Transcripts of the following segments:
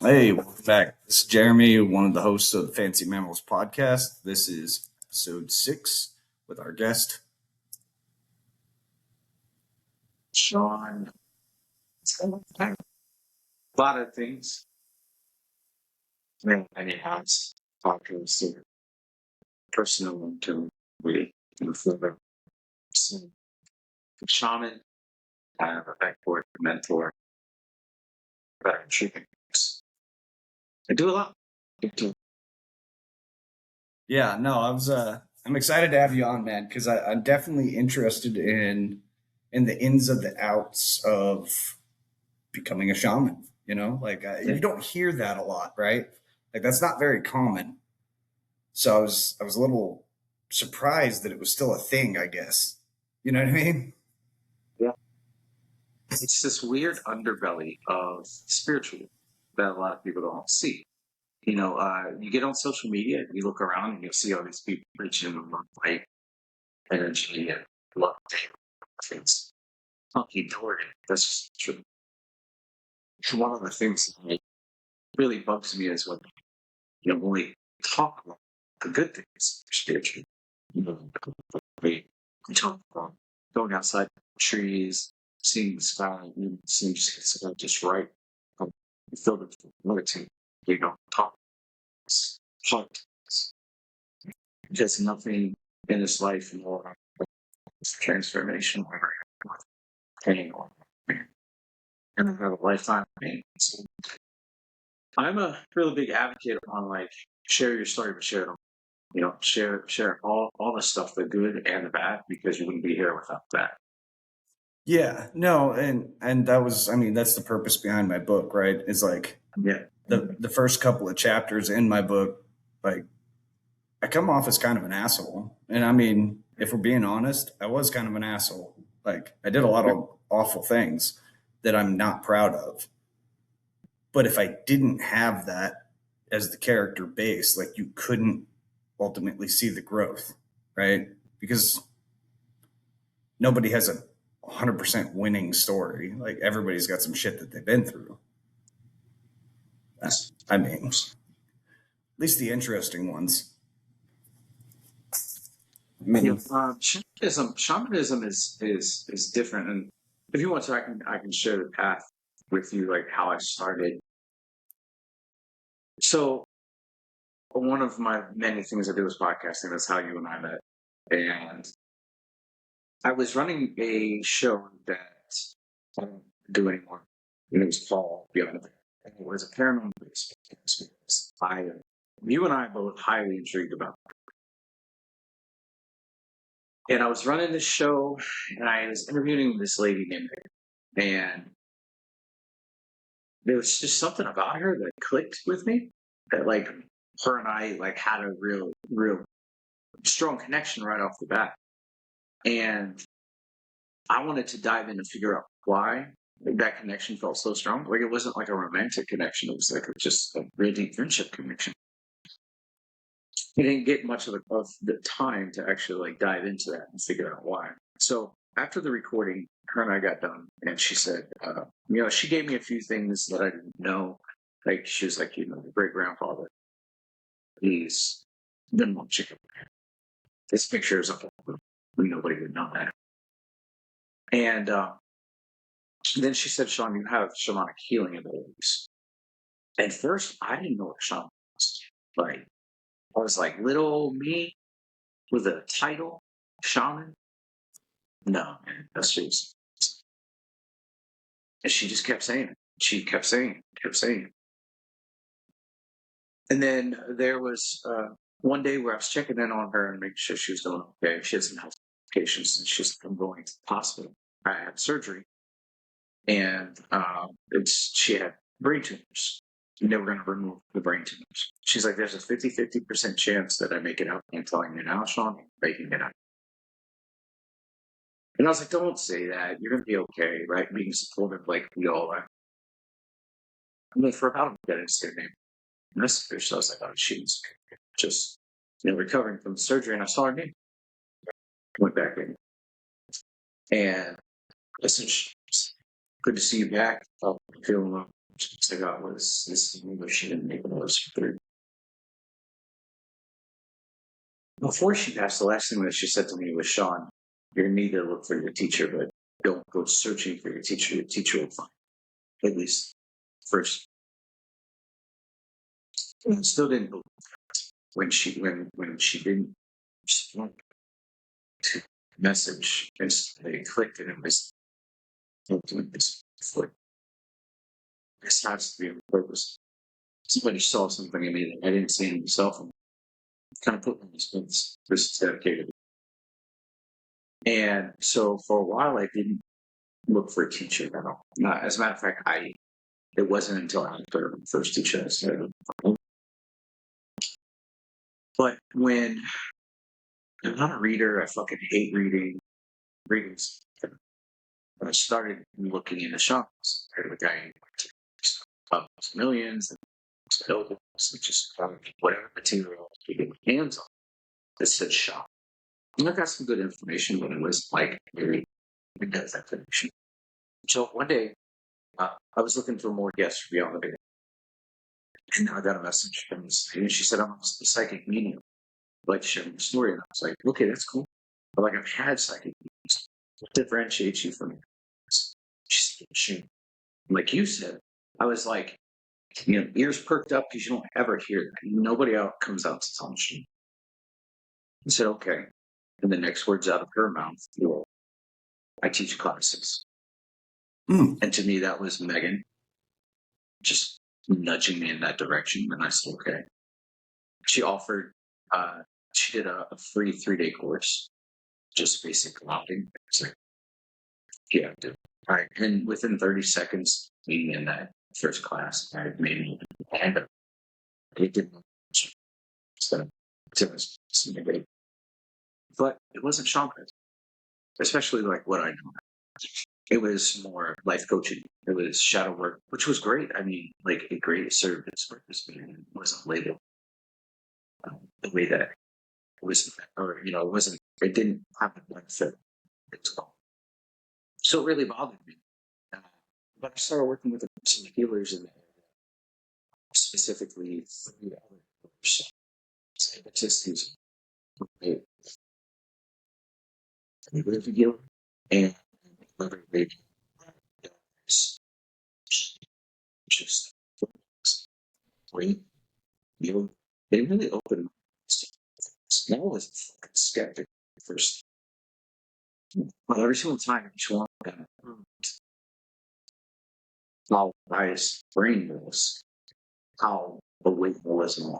Hey, welcome back. This is Jeremy, one of the hosts of the Fancy Mammals Podcast. This is episode 6 with our guest. Sean, a lot of things. Many hats, podcast, or personal to really further. Shaman, I have a backboard mentor, better treatment. I do a lot. Yeah, no, I'm excited to have you on, man, because I'm definitely interested in the ins and the outs of becoming a shaman. You don't hear that a lot, right? Like that's not very common. So I was a little surprised that it was still a thing, I guess. You know what I mean? Yeah. It's this weird underbelly of spiritual that a lot of people don't see. You get on social media, you look around, and you'll see all these people preaching about light, energy, and love. Things. Funky Nordic. That's just true. One of the things that really bugs me is when we talk about the good things spiritually. We talk about going outside trees, seeing the sky, seeing just right. You feel the humility. Talk. Politics. There's nothing in this life more transformation or pain or and I have a lifetime of pain. So I'm a really big advocate on share your story, but share it. Share all the stuff, the good and the bad, because you wouldn't be here without that. Yeah, no, and that was, I mean, that's the purpose behind my book, right? Is like Yeah. the first couple of chapters in my book, like I come off as kind of an asshole. And I mean, if we're being honest, I was kind of an asshole. Like I did a lot of awful things that I'm not proud of. But if I didn't have that as the character base, like you couldn't ultimately see the growth, right? Because nobody has a 100% winning story. Like everybody's got some shit that they've been through. I mean, at least the interesting ones. Shamanism is different, and if you want to, I can share the path with you, like how I started. So one of my many things I did was podcasting. That's how you and I met, and I was running a show that I don't do anymore. And it was called Beyond the Veil. And it was a paranormal experience. You and I both highly intrigued about it. And I was running this show, and I was interviewing this lady named her. And there was just something about her that clicked with me. That her and I had a real strong connection right off the bat. And I wanted to dive in and figure out why that connection felt so strong. Like it wasn't like a romantic connection. It was just a really deep friendship connection. I didn't get much of the time to actually dive into that and figure out why. So after the recording, her and I got done, and she said, she gave me a few things that I didn't know. Like she was like, the great grandfather, he's been one chicken. This picture is up. Nobody would know that. And then she said, Sean, you have shamanic healing abilities. At first, I didn't know what shaman was. Like, I was like, little old me with a title, shaman. No, man, that's just. And she just kept saying it. She kept saying it, kept saying it. And then there was one day where I was checking in on her and making sure she was doing okay. She had some health complications, and she's like, I'm going to the hospital. I had surgery, and she had brain tumors. And they were going to remove the brain tumors. She's like, there's a 50% chance that I make it out. I'm telling you now, Sean, I'm making it out. And I was like, don't say that. You're going to be okay, right? Being supportive like we all are. I mean, for about a minute, I didn't say her name. And so I was like, oh, she was just recovering from the surgery. And I saw her name. Went back in. And listen, good to see you back. I'm feeling I got was this English. She didn't make notes for third. Before she passed, the last thing that she said to me was, Sean, you're going to need to look for your teacher, but don't go searching for your teacher. Your teacher will find you, at least first. I still didn't believe when she didn't respond to the message. They clicked and it was doing this foot. This has to be on purpose. Somebody saw something in me that I didn't see in myself and kind of put me in this place. This is dedicated. And so for a while, I didn't look for a teacher at all. As a matter of fact, it wasn't until after the first teacher I started. But when I'm not a reader, I fucking hate reading. Readings. I started looking into shamans. I heard a guy published millions and just whatever material you get my hands on that said shaman. And I got some good information, but it was like very in-depth information. So one day, I was looking for more guests to be on the video. And I got a message from this lady, and she said, I'm a psychic medium. I'd like to share my story. And I was like, okay, that's cool. But like, I've had psychic mediums. What differentiates you from me? She said, like you said, I was like, ears perked up because you don't ever hear that. Nobody else comes out to tell me. I said, okay. And the next words out of her mouth were, I teach classes. And to me, that was Megan just nudging me in that direction. And I said, okay. She offered, she did a free 3-day course, just basic logging. It's like, yeah, dude. All right. And within 30 seconds, being in that first class, I made me hand up. It didn't. So it was something great. But it wasn't shamanism, especially like what I know. It was more life coaching. It was shadow work, which was great. I mean, like it great served its purpose, but it wasn't labeled the way that it was, or it wasn't. It didn't have the benefit. So it really bothered me. But I started working with some healers in the area, specifically 3 other scientists who healer and just great. They really opened my eyes. Now I was a fucking skeptic at first. But every single time each one got how biased brain was, how awake I was in that.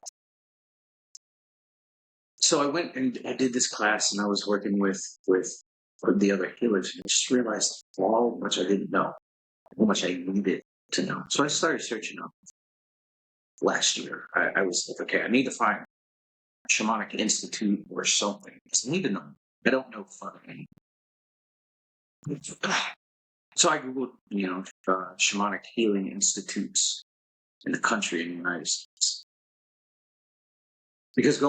So I went and I did this class and I was working with the other healers and I just realized how much I didn't know, how much I needed to know. So I started searching up last year. I was like, okay, I need to find a shamanic institute or something. I need to know. I don't know fucking. So I Googled, shamanic healing institutes in the country in the United States. Because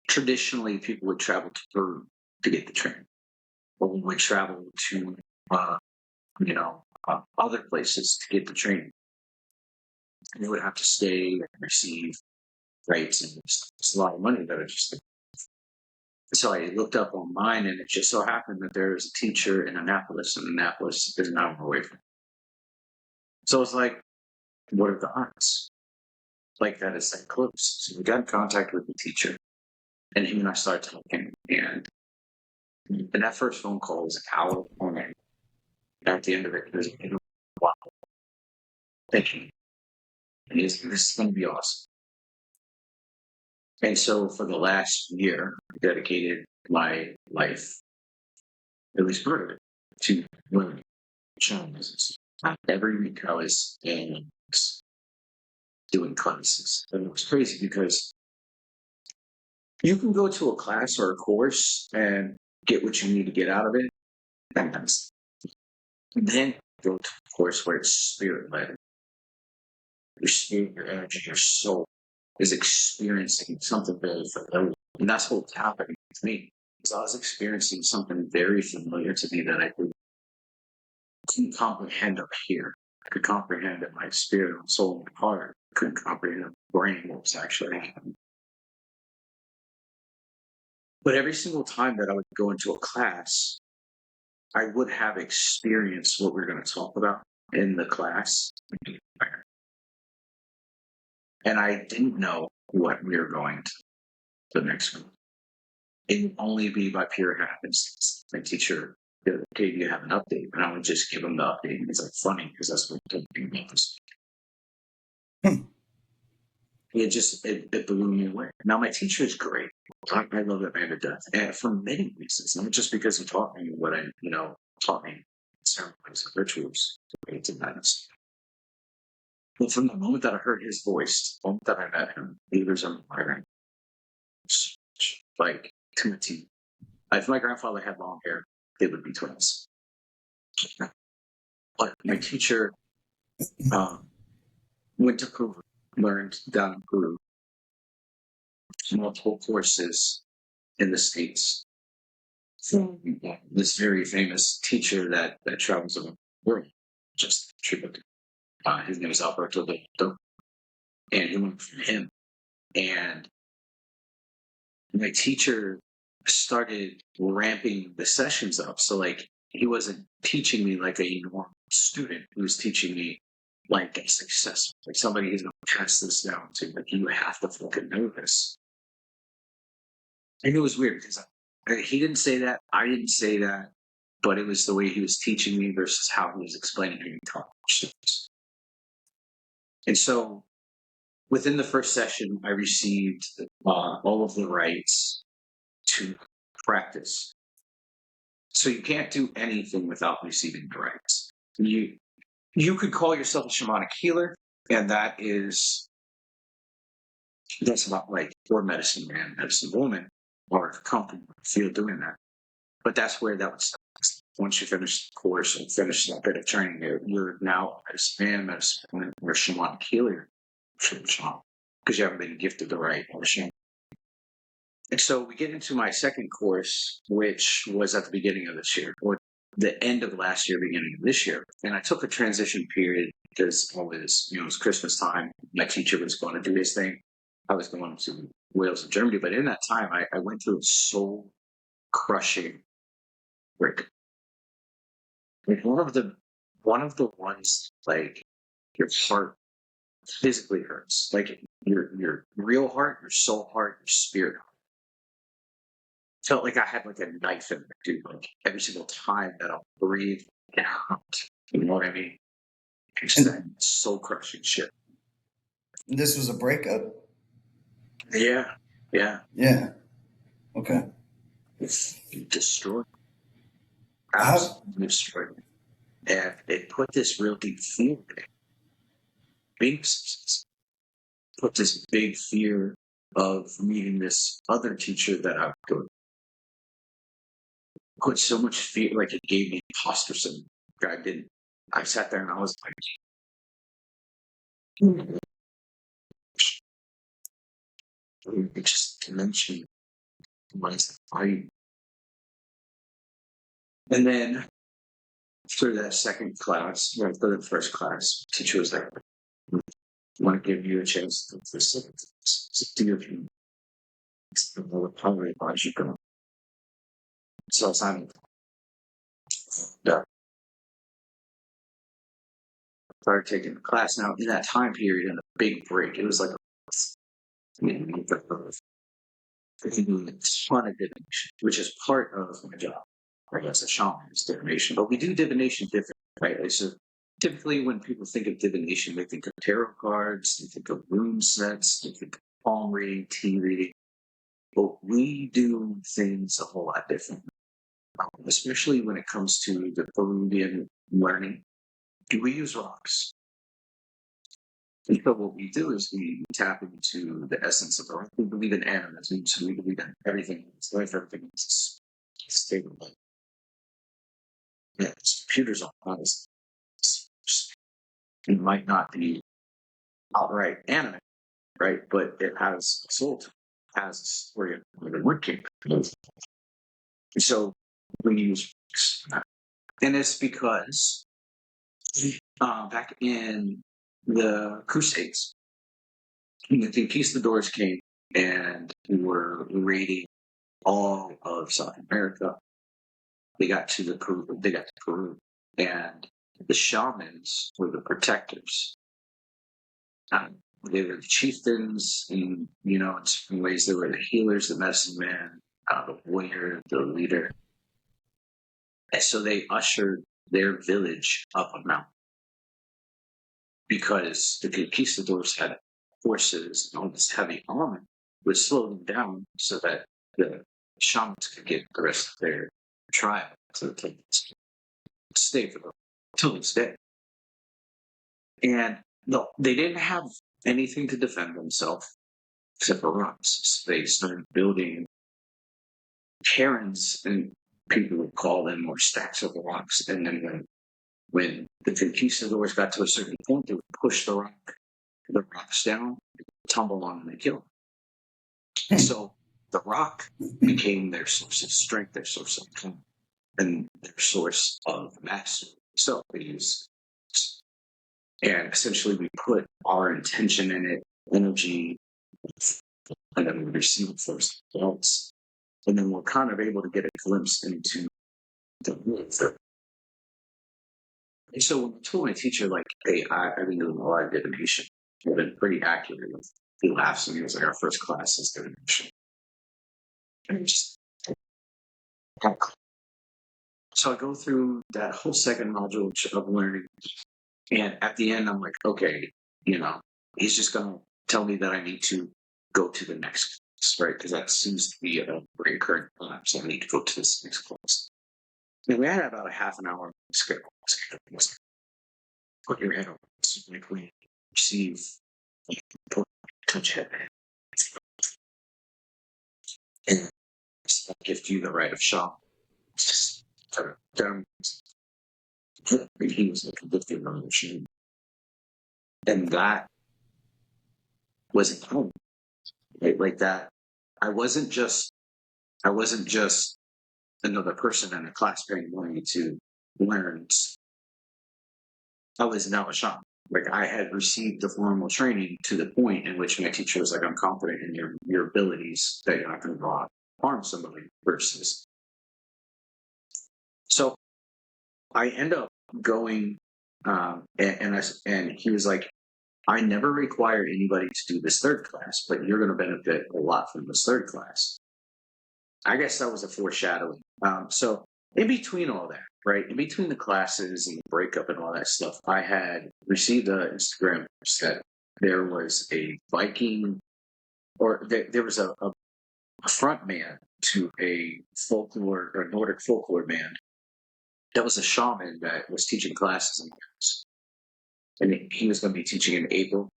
traditionally people would travel to Peru to get the training. Or we would travel to, other places to get the training. And they would have to stay and receive rights, and it's a lot of money that I just. So I looked up online, and it just so happened that there was a teacher in Annapolis, and Annapolis is an hour away from me. So I was like, what are the odds? Like that is that close. So we got in contact with the teacher, and him and I started talking, and that first phone call was an hour long. At the end of it, he was like, wow, thank you. And this is going to be awesome. And so for the last year, I dedicated my life, at least part of it, to learning shamanism. Every week I was doing classes. And it was crazy because you can go to a class or a course and get what you need to get out of it. And then go to a course where it's spirit-led. Your spirit, your energy, your soul is experiencing something very familiar. And that's what's happening to me. Because I was experiencing something very familiar to me that I couldn't comprehend up here. I could comprehend in my spirit, soul, and heart. I couldn't comprehend in my brain what was actually happening. But every single time that I would go into a class, I would have experienced what we're going to talk about in the class. And I didn't know what we were going to the next one. It would only be by pure happenstance. My teacher gave you have an update, and I would just give them the update. And it's like funny because that's what I'm talking about this. It blew me away. Now my teacher is great. I love that man to death, and for many reasons, not just because he taught me what I, taught me ceremonies and rituals, ways and madness. But from the moment that I heard his voice, the moment that I met him, he was inspiring. Like to a T. If my grandfather had long hair, they would be twins. But my teacher went to Peru, learned down in Peru, multiple courses in the States. From this very famous teacher that travels around the world, just tribute. His name is Alberto Del, and he went from him. And my teacher started ramping the sessions up. So, like, he wasn't teaching me like a normal student. He was teaching me like a successful, like somebody who's going to pass this down to. Like, you have to fucking know this. And it was weird because he didn't say that. I didn't say that. But it was the way he was teaching me versus how he was explaining to me. And so within the first session, I received all of the rights to practice. So you can't do anything without receiving the rights. You could call yourself a shamanic healer, and that's about like or medicine man, medicine woman, or company feel doing that. But that's where that would start. Once you finish the course and finish that bit of training, you're now a medicine man, medicine woman, or shamanic healer, because you haven't been gifted the right shaman. And so we get into my second course, which was at the beginning of this year, or the end of last year, beginning of this year. And I took a transition period because it was Christmas time. My teacher was going to do his thing. I was going to Wales and Germany. But in that time, I went through a soul crushing break. Like one of the ones, like your heart physically hurts. Like your real heart, your soul heart, your spirit heart. Felt like I had like a knife in me, dude. Like every single time that I'll breathe, it hurt. You know what I mean? It's that soul crushing shit. This was a breakup. Yeah. Okay. It's destroyed. Absolutely destroyed. And it put this real deep fear in me. Put this big fear of meeting this other teacher that I would go. Put so much fear, like it gave me imposter syndrome. I sat there and I was like, just to mention was I. And then through that second class, right, through the first class, teacher was like, I want to give you a chance to do your thing. So I started taking the class. Now, in that time period, in a big break, it was like I can do a ton of divination, which is part of my job. Right, as a shaman, it's divination, but we do divination different, right? Like, so typically, when people think of divination, they think of tarot cards, they think of rune sets, they think of palm reading, tea reading. But we do things a whole lot different, especially when it comes to the Peruvian learning. We use rocks. And so what we do is we tap into the essence of the rock. We believe in animism, so we believe in everything. It's life, everything is stable. Yeah, computers are honest. It might not be outright anime, right? But it has a soul to it. It has a story of where the word came from. So we use, and it's because back in the Crusades, the conquistadors came and were raiding all of South America. They got to Peru, and the shamans were the protectors. They were the chieftains, and in certain ways, they were the healers, the medicine man, the warrior, the leader. And so they ushered their village up a mountain because the conquistadors had horses and all this heavy armor would slow them down so that the shamans could get the rest of their tribe to stay for till this day. And no, they didn't have anything to defend themselves except for rocks. So they started building cairns, and people would call them, or stacks of rocks. And then when the conquistadors got to a certain point, they would push the rocks down, tumble on them, and kill them. So the rock became their source of strength, their source of calm, and their source of mastery. So they use, and essentially we put our intention in it, energy, and then we receive it for ourselves. And then we're kind of able to get a glimpse into the roots. And so when I told my teacher, like, hey, I've been doing a lot of divination, I've been pretty accurate with, he laughs and he was like, our first class is divination. And just, so I go through that whole second module of learning. And at the end, I'm like, okay, he's just going to tell me that I need to go to the next class, right? Because that seems to be a recurrent class. So I need to go to this next class. And we had about a half an hour script. Put your head on, like we receive, touch head, and gift you the right of shop. Just down. He was like a gifted machine, and that was a home, right? Like that. I wasn't just another person in a class paying money to learn. I was now a shaman. Like I had received the formal training to the point in which my teacher was like, I'm confident in your abilities that you're not going to go out and harm somebody versus. So I end up going, and he was like, I never require anybody to do this third class, but you're going to benefit a lot from this third class. I guess that was a foreshadowing. So in between all that, right, in between the classes and the breakup and all that stuff, I had received an Instagram that there was a Viking, or there was a front man to a folklore or Nordic folklore band that was a shaman that was teaching classes in Paris. And he was going to be teaching in April.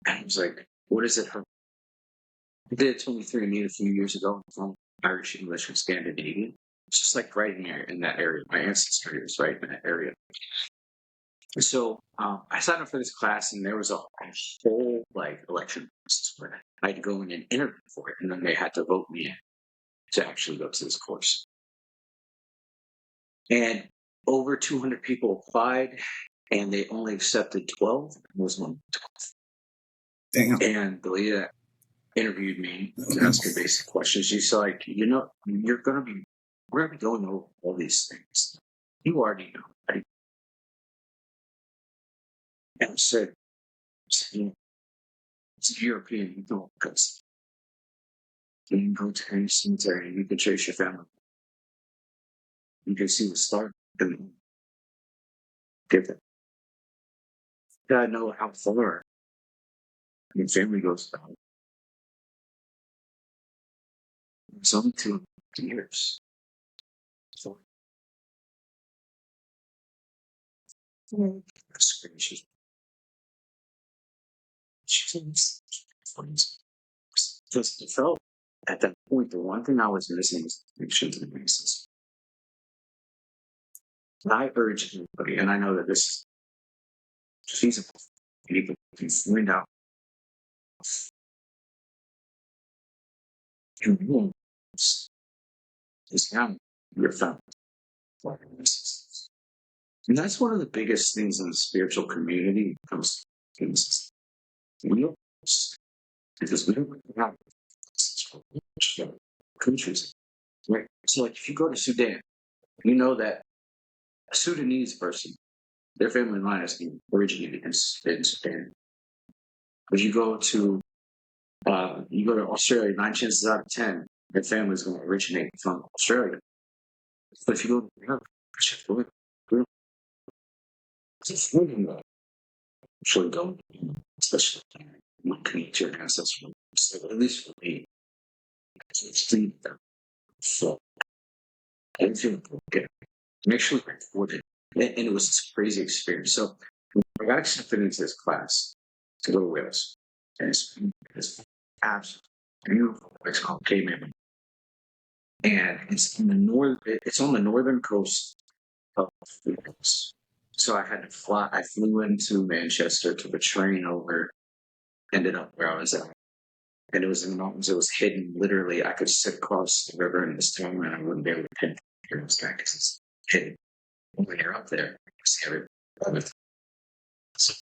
And I was like, what is it? I did 23andMe a few years ago from Irish, English, and Scandinavian. It's just like right in that area. My ancestry is right in that area. So I signed up for this class, and there was a whole election process where I had to go in and interview for it, and then they had to vote me in to actually go to this course. And over 200 people applied, and they only accepted 12. I was one of 12. Damn. And the lady that interviewed me to ask her basic questions, she's like, we're going to be going over all these things. You already know. Right? And I said, it's European, you don't, because you can go to any cemetery and you can trace your family. You can see the start and give it. You gotta know how far your family goes down. It's only 2 years. So, she just felt at that point, the one thing I was missing was connection to the basis. And I urge everybody, and I know that this is feasible, people can find out your wounds is now your family. And that's one of the biggest things in the spiritual community when it comes to things. We don't, because we don't have countries, right? So, like, if you go to Sudan, you know that a Sudanese person, their family line is originated in Sudan. But you go to Australia, 9 chances out of 10, their family is going to originate from Australia. But if you go to Europe, actually go, especially when connect to your ancestral. So at least for me, it's free them. So I didn't feel okay. I'm actually recorded. And it was this crazy experience. So I got accepted into this class to go with us. And it's absolutely beautiful. It's called K-Man. And it's in the it's on the northern coast of the US. So I had to fly. I flew into Manchester, took a train over, ended up where I was at. And it was in the mountains. It was hidden. Literally, I could sit across the river in this town and I wouldn't be able to pinpoint where it was at because it's hidden. When you're up there, you see everything. So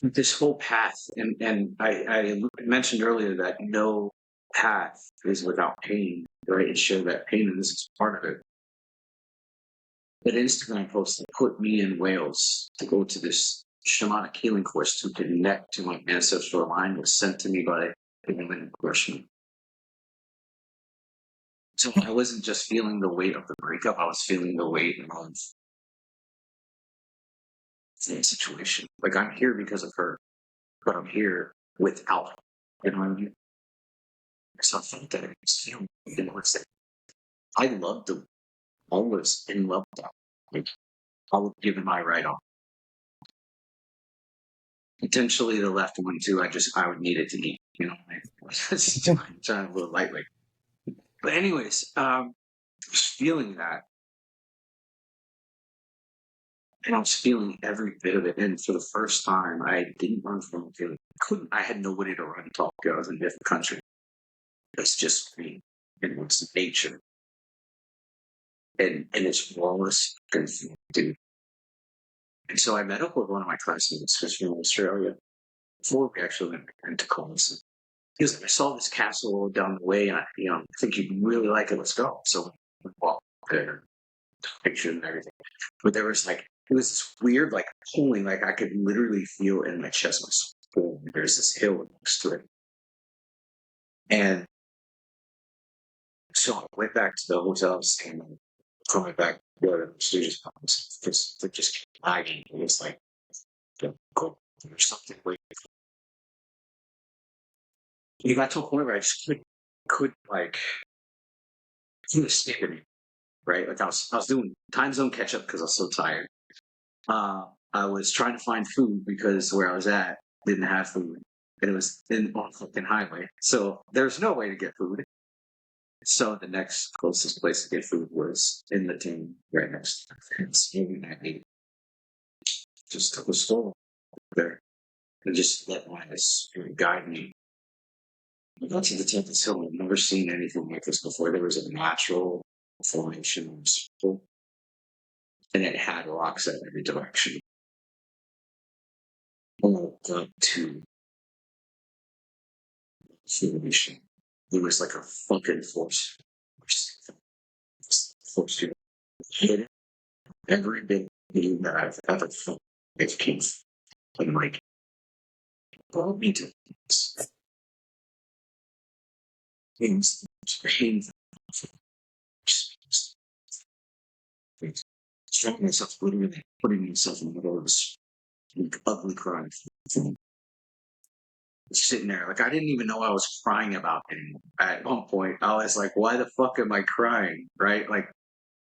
this whole path, and I mentioned earlier that no path is without pain, right? And share that pain, and this is part of it. That Instagram post that put me in Wales to go to this shamanic healing course to connect to my ancestral line was sent to me by a woman Russian. So I wasn't just feeling the weight of the breakup, I was feeling the weight of the situation. Like, I'm here because of her, but I'm here without her. You know what I mean? So I felt that I was feeling, it's that I loved them. I was in love with them. Like, I would give it my right on. Potentially the left one too. I would need it to eat. You know, I'm trying a little lightweight. But anyways, feeling that, and I was feeling every bit of it. And for the first time, I didn't run from a feeling. I had nobody to run and talk to. I was in a different country. It's just me. And it's nature. And it's rawest dude. And so I met up with one of my classmates who's from Australia before we actually went into college. He was like, I saw this castle down the way, and I think you'd really like it. Let's go. So we walked there, took pictures and everything. But there was it was this weird, pulling, I could literally feel in my chest, my soul. There's this hill next to it. And so I went back to the hotel I was staying in, coming back to the studios, just kept lagging. It was like, go, there's something waiting. You got to a point where I just couldn't stick with me, right? Like I was doing time zone catch up because I was so tired. I was trying to find food because where I was at didn't have food, and it was on fucking highway, so there's no way to get food. So the next closest place to get food was in the town right next to the fence. And I ate. Just took a stroll there and just let my spirit guide me. I got to the top of this hill. I've never seen anything like this before. There was a natural formation of circle, and it had rocks at every direction. All up to formation. It was like a fucking force. Force to hit every big thing that I've ever felt. It came and brought me to things painful. Throwing myself, literally putting myself in the middle of this ugly crying. Sitting there, I didn't even know I was crying about anything. At one point, I was like, "Why the fuck am I crying?" Right?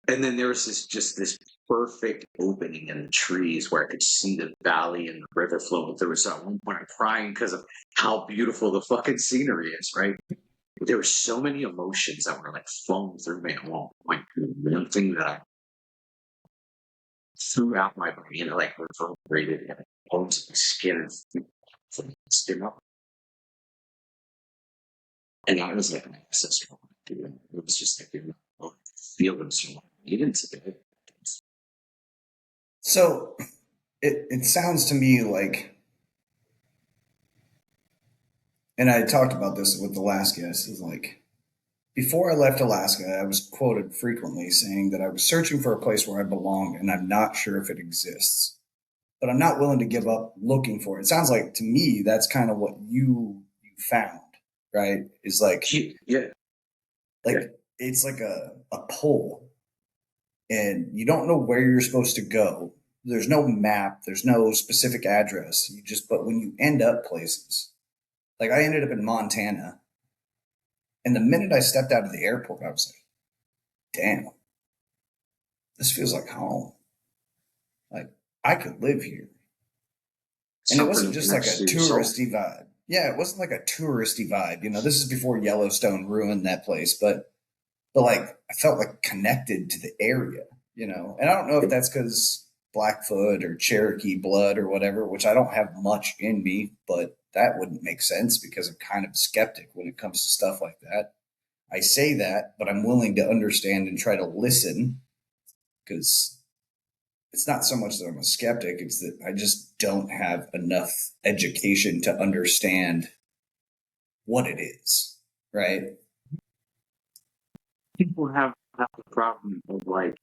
And then there was this perfect opening in the trees where I could see the valley and the river flowing through. So at one point, I'm crying because of how beautiful the fucking scenery is. Right? There were so many emotions that were flowing through me at one point. One thing that I throughout my brain, reverberated in bones and skin and skin up. And I was like an ancestral. It was just feel them so get into it. So it sounds to me like, and I talked about this with the last guest, is like, before I left Alaska, I was quoted frequently saying that I was searching for a place where I belong and I'm not sure if it exists, but I'm not willing to give up looking for it. It sounds like to me that's kind of what you found, right? Is like, Yeah. It's like a pull, and you don't know where you're supposed to go. There's no map, there's no specific address. But when you end up places, like I ended up in Montana, and the minute I stepped out of the airport, I was like, damn, this feels like home. Like I could live here. And it wasn't just like a touristy vibe. Yeah, it wasn't like a touristy vibe. This is before Yellowstone ruined that place, but like I felt like connected to the area, And I don't know if that's because Blackfoot or Cherokee blood or whatever, which I don't have much in me, but that wouldn't make sense because I'm kind of a skeptic when it comes to stuff like that. I say that, but I'm willing to understand and try to listen, because it's not so much that I'm a skeptic, it's that I just don't have enough education to understand what it is, right? People have the problem of like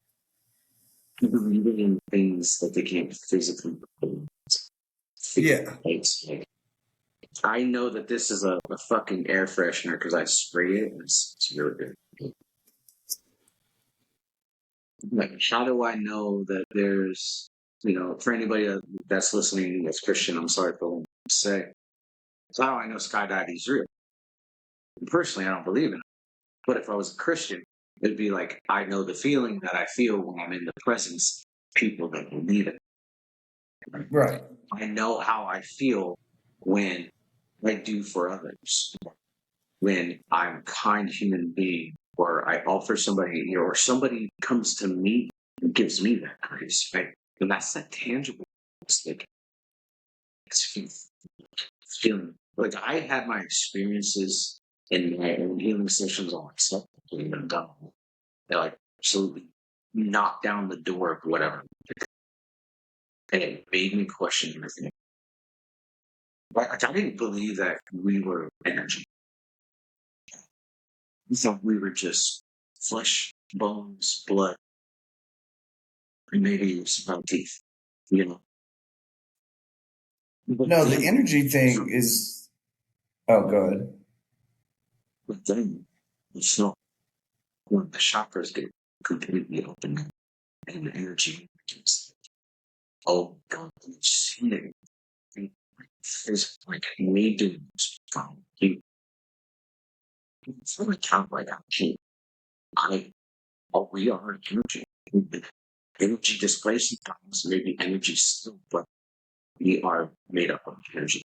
believing in things that they can't physically believe. Yeah. Like, I know that this is a fucking air freshener because I spray it and it's really good. Like, how do I know that there's, for anybody that's listening that's Christian, I'm sorry for what I'm say. So how do I know skydiving is real? Personally, I don't believe in it. But if I was a Christian, it'd be like, I know the feeling that I feel when I'm in the presence of people that believe it. Right. I know how I feel when I do for others. When I'm a kind human being, or I offer somebody, or somebody comes to me and gives me that grace, right? And that's that tangible. It's like, it's feeling. Like I had my experiences in my own healing sessions on myself. They like absolutely knocked down the door of whatever. And it made me question everything. Like, I didn't believe that we were energy. I thought we were just flesh, bones, blood, and maybe some teeth, But No, the then, energy thing is. Oh, good. But then it's not when the chakras get completely open and the energy begins. Oh God, you've seen it. It's like me doing this from you. It's not count like that. We are energy. Energy displays sometimes, maybe energy still, but we are made up of energy.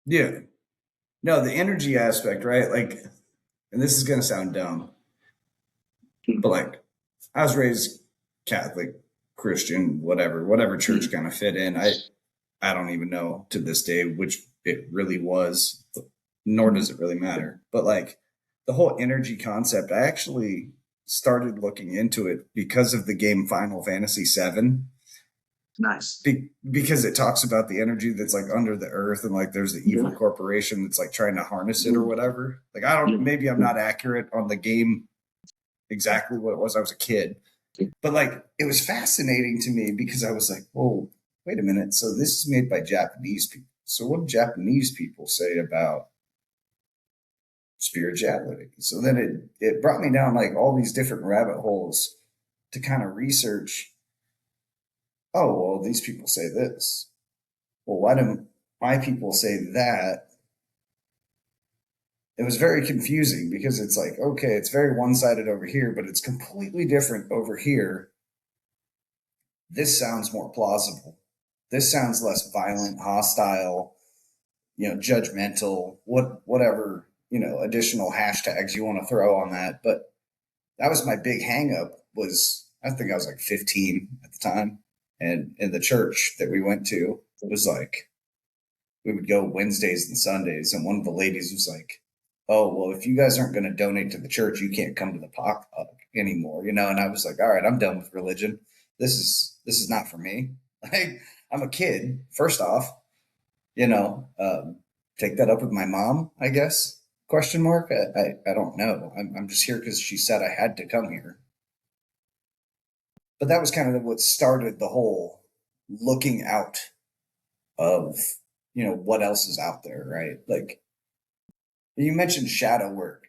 Yeah. No, the energy aspect, right? Like, and this is going to sound dumb, but like, I was raised Catholic, Christian, whatever church kind of fit in. I don't even know to this day which it really was, nor does it really matter. But like the whole energy concept, I actually started looking into it because of the game Final Fantasy VII. Nice. Because it talks about the energy that's like under the earth, and like there's the evil corporation that's like trying to harness it or whatever. Like maybe I'm not accurate on the game exactly what it was. I was a kid, but like it was fascinating to me because I was like, oh, wait a minute. So this is made by Japanese people. So what do Japanese people say about spirituality? So then it brought me down like all these different rabbit holes to kind of research. Oh, well, these people say this. Well, why do my people say that? It was very confusing because it's like, okay, it's very one-sided over here, but it's completely different over here. This sounds more plausible. This sounds less violent, hostile, judgmental, whatever, additional hashtags you want to throw on that. But that was my big hang up was, I think I was like 15 at the time. And in the church that we went to, it was like, we would go Wednesdays and Sundays. And one of the ladies was like, oh, well, if you guys aren't going to donate to the church, you can't come to the potluck anymore, you know? And I was like, all right, I'm done with religion. This is not for me. Like, I'm a kid, first off, you know, take that up with my mom, I guess. Question mark. I don't know. I'm just here because she said I had to come here. But that was kind of what started the whole looking out of, you know, what else is out there, right? Like, you mentioned shadow work.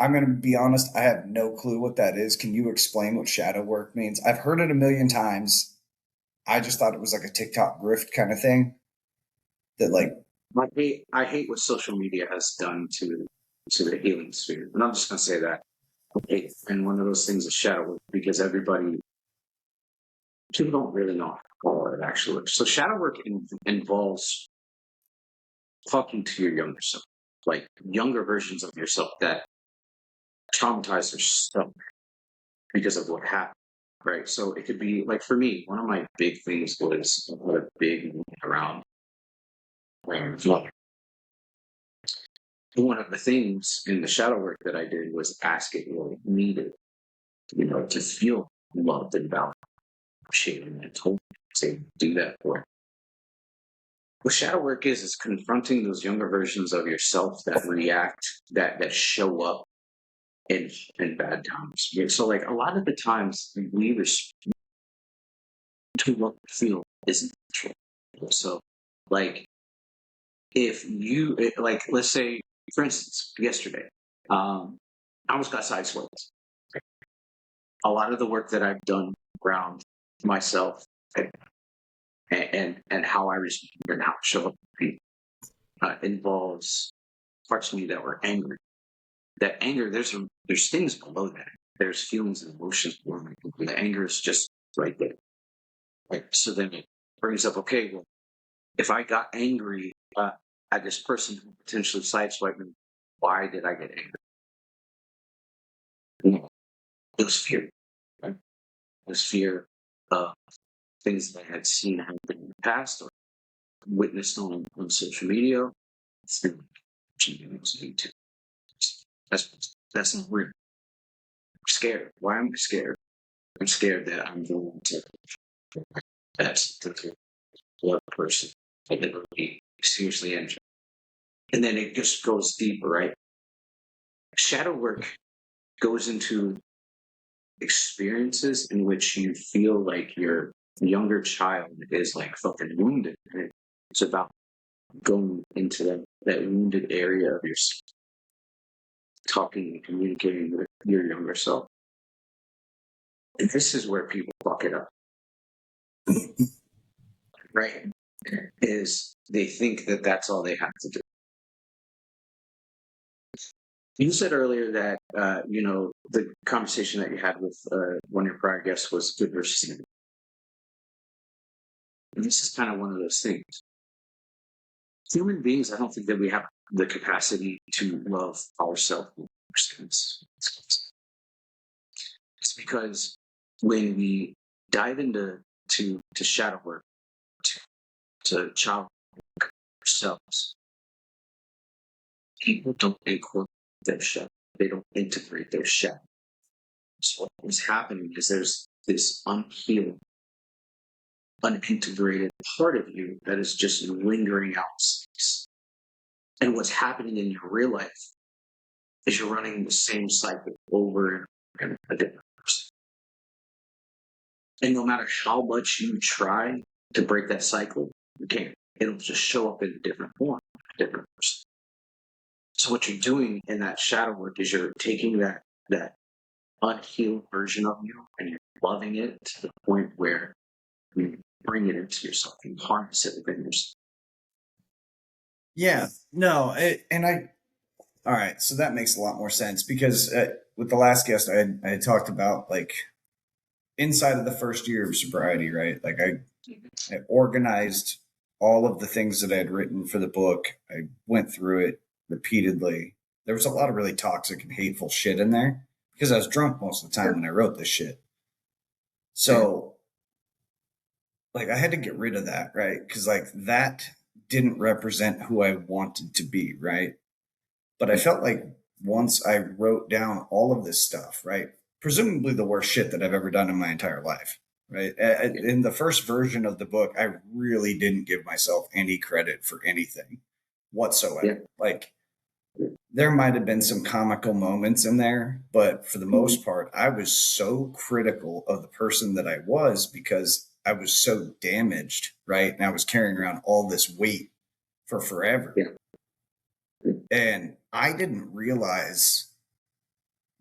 I'm going to be honest, I have no clue what that is. Can you explain what shadow work means? I've heard it a million times. I just thought it was like a TikTok grift kind of thing that, like, I hate what social media has done to the healing sphere. And I'm just gonna say that. And one of those things is shadow work because people don't really know how it actually works. So shadow work involves talking to your younger self, like younger versions of yourself that traumatized yourself because of what happened. Right. So it could be like for me, one of my big things was a big around love. One of the things in the shadow work that I did was ask it what it needed, to feel loved and valued, appreciated, and told me to do that for it. What shadow work is confronting those younger versions of yourself that react, that show up in bad times. Yeah, so like a lot of the times we respond to what we feel is natural. So like if you like let's say for instance yesterday, I almost got sideswiped. A lot of the work that I've done around myself and how I respond and how I show up for people involves parts of me that were angry. That anger, there's things below that. There's feelings and emotions below that. The anger is just right there. Right. So then it brings up, okay, well, if I got angry at this person who potentially sideswiped me, why did I get angry? It was fear. Right? It was fear of things that I had seen happen in the past or witnessed on social media. That's not real. I'm scared. Why am I scared? I'm scared that I'm going to that's the other person. I never be seriously injured. And then it just goes deeper, right? Shadow work goes into experiences in which you feel like your younger child is like fucking wounded. Right? It's about going into that wounded area of yourself, talking and communicating with your younger self. And this is where people fuck it up. Right? Is they think that that's all they have to do. You said earlier that, the conversation that you had with one of your prior guests was good versus evil. And this is kind of one of those things. Human beings, I don't think that we have the capacity to love ourselves. It's because when we dive into shadow work, to child work ourselves, people don't incorporate their shadow. They don't integrate their shadow. So what's happening is there's this unhealed, unintegrated part of you that is just lingering out. And what's happening in your real life is you're running the same cycle over and over a different person. And no matter how much you try to break that cycle, you can't. It'll just show up in a different form, a different person. So what you're doing in that shadow work is you're taking that unhealed version of you and you're loving it to the point where you bring it into yourself and harness it within yourself. Yeah, no, all right, so that makes a lot more sense because with the last guest, I had talked about like inside of the first year of sobriety, right? Like I organized all of the things that I had written for the book. I went through it repeatedly. There was a lot of really toxic and hateful shit in there because I was drunk most of the time when I wrote this shit. So, like, I had to get rid of that, right? Because, like, that didn't represent who I wanted to be, right? But I felt like once I wrote down all of this stuff, right? Presumably the worst shit that I've ever done in my entire life, right? In the first version of the book, I really didn't give myself any credit for anything whatsoever. Yeah. Like, there might have been some comical moments in there, but for the most part, I was so critical of the person that I was because I was so damaged, right? And I was carrying around all this weight for forever. Yeah. And I didn't realize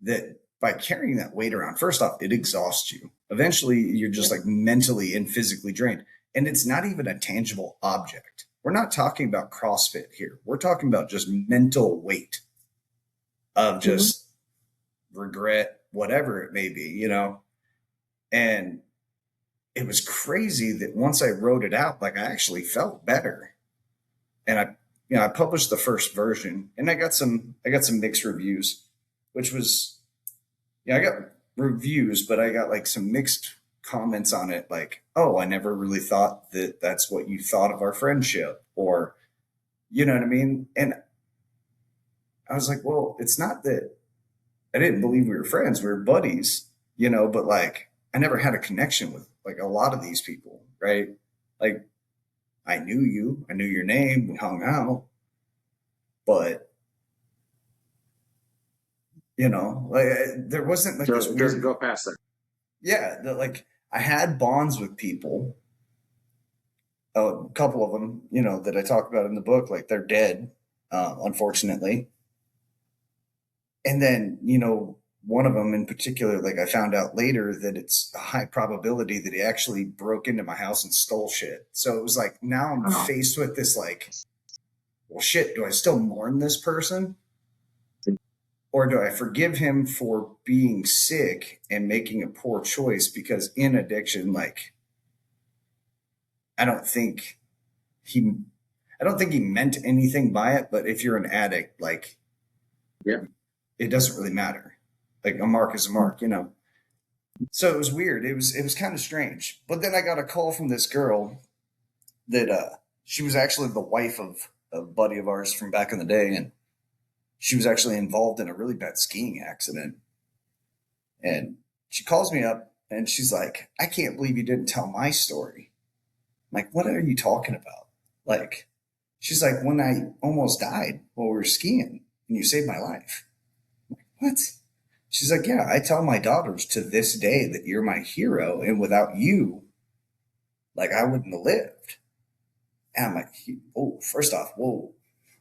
that by carrying that weight around, first off, it exhausts you. Eventually, you're just like mentally and physically drained. And it's not even a tangible object. We're not talking about CrossFit here. We're talking about just mental weight of just regret, whatever it may be, you know? And it was crazy that once I wrote it out, like I actually felt better. And I published the first version and I got some mixed reviews, which was, I got reviews, but I got like some mixed comments on it. Like, oh, I never really thought that that's what you thought of our friendship, or, you know what I mean? And I was like, well, it's not that I didn't believe we were friends. We were buddies, you know, but like, I never had a connection with like a lot of these people, right? Like, I knew you, I knew your name, we hung out, but you know, like there wasn't like this It weird, doesn't go past that. yeah, like I had bonds with people, a couple of them, you know, that I talk about in the book, like they're dead, unfortunately. And then, you know, one of them in particular, like I found out later that it's a high probability that he actually broke into my house and stole shit. So it was like, now I'm faced with this, like, well, shit, do I still mourn this person? Or do I forgive him for being sick and making a poor choice? Because in addiction, like, I don't think he meant anything by it, but if you're an addict, like, yeah, it doesn't really matter. Like a mark is a mark, you know? So it was weird. It was kind of strange. But then I got a call from this girl that, she was actually the wife of a buddy of ours from back in the day. And she was actually involved in a really bad skiing accident. And she calls me up and she's like, I can't believe you didn't tell my story. I'm like, what are you talking about? Like, she's like, when I almost died while we were skiing and you saved my life. I'm like, what? She's like, yeah, I tell my daughters to this day that you're my hero. And without you, like, I wouldn't have lived. And I'm like, oh, first off, whoa,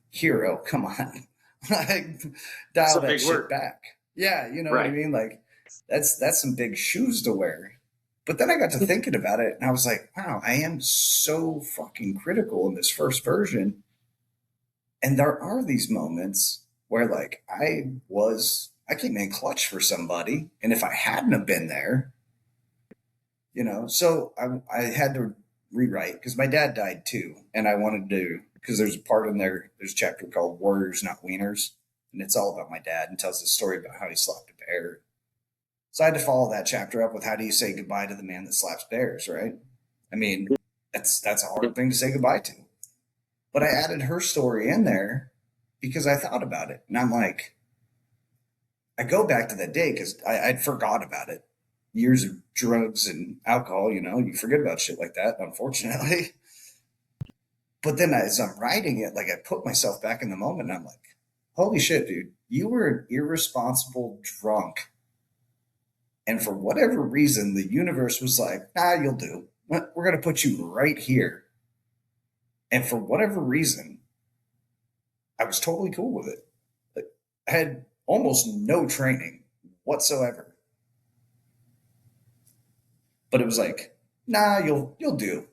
hero, come on. Like, dial that shit back. Yeah, you know what I mean? Like, that's some big shoes to wear. But then I got to thinking about it and I was like, wow, I am so fucking critical in this first version. And there are these moments where like I came in clutch for somebody. And if I hadn't have been there, you know, so I had to rewrite because my dad died too. And I wanted to, because there's a part in there, there's a chapter called Warriors, Not Wieners. And it's all about my dad and tells the story about how he slapped a bear. So I had to follow that chapter up with how do you say goodbye to the man that slaps bears, right? I mean, that's a hard thing to say goodbye to. But I added her story in there because I thought about it. And I'm like, I go back to that day because I'd forgot about it. Years of drugs and alcohol, you know, you forget about shit like that, unfortunately. But then as I'm writing it, like I put myself back in the moment and I'm like, holy shit, dude, you were an irresponsible drunk. And for whatever reason, the universe was like, you'll do. We're going to put you right here. And for whatever reason, I was totally cool with it. Like, I had almost no training whatsoever. But it was like, you'll do.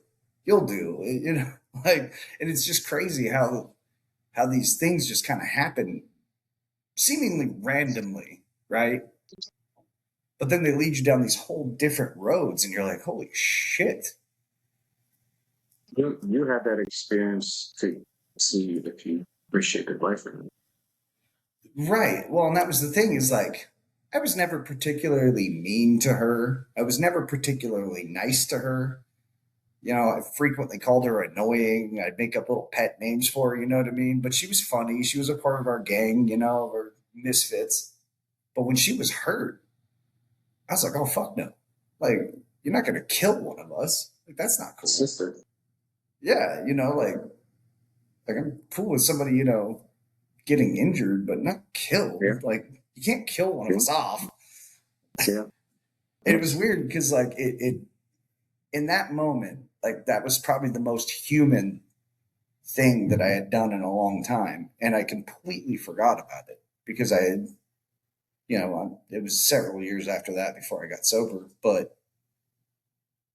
You'll do. You know, like, and it's just crazy how these things just kind of happen seemingly randomly, right? But then they lead you down these whole different roads and you're like, holy shit. You had that experience to see if you reshape your life or not. Right. Well, and that was the thing is like, I was never particularly mean to her. I was never particularly nice to her. You know, I frequently called her annoying. I'd make up little pet names for her, you know what I mean? But she was funny. She was a part of our gang, you know, of our misfits. But when she was hurt, I was like, oh, fuck no. Like, you're not going to kill one of us. Like, that's not cool. Sister. Yeah, you know, like I'm cool with somebody, you know, getting injured, but not killed. Yeah. Like, you can't kill one of us off. Yeah. And it was weird because, like, it in that moment, like, that was probably the most human thing that I had done in a long time. And I completely forgot about it because I had, you know, it was several years after that before I got sober, but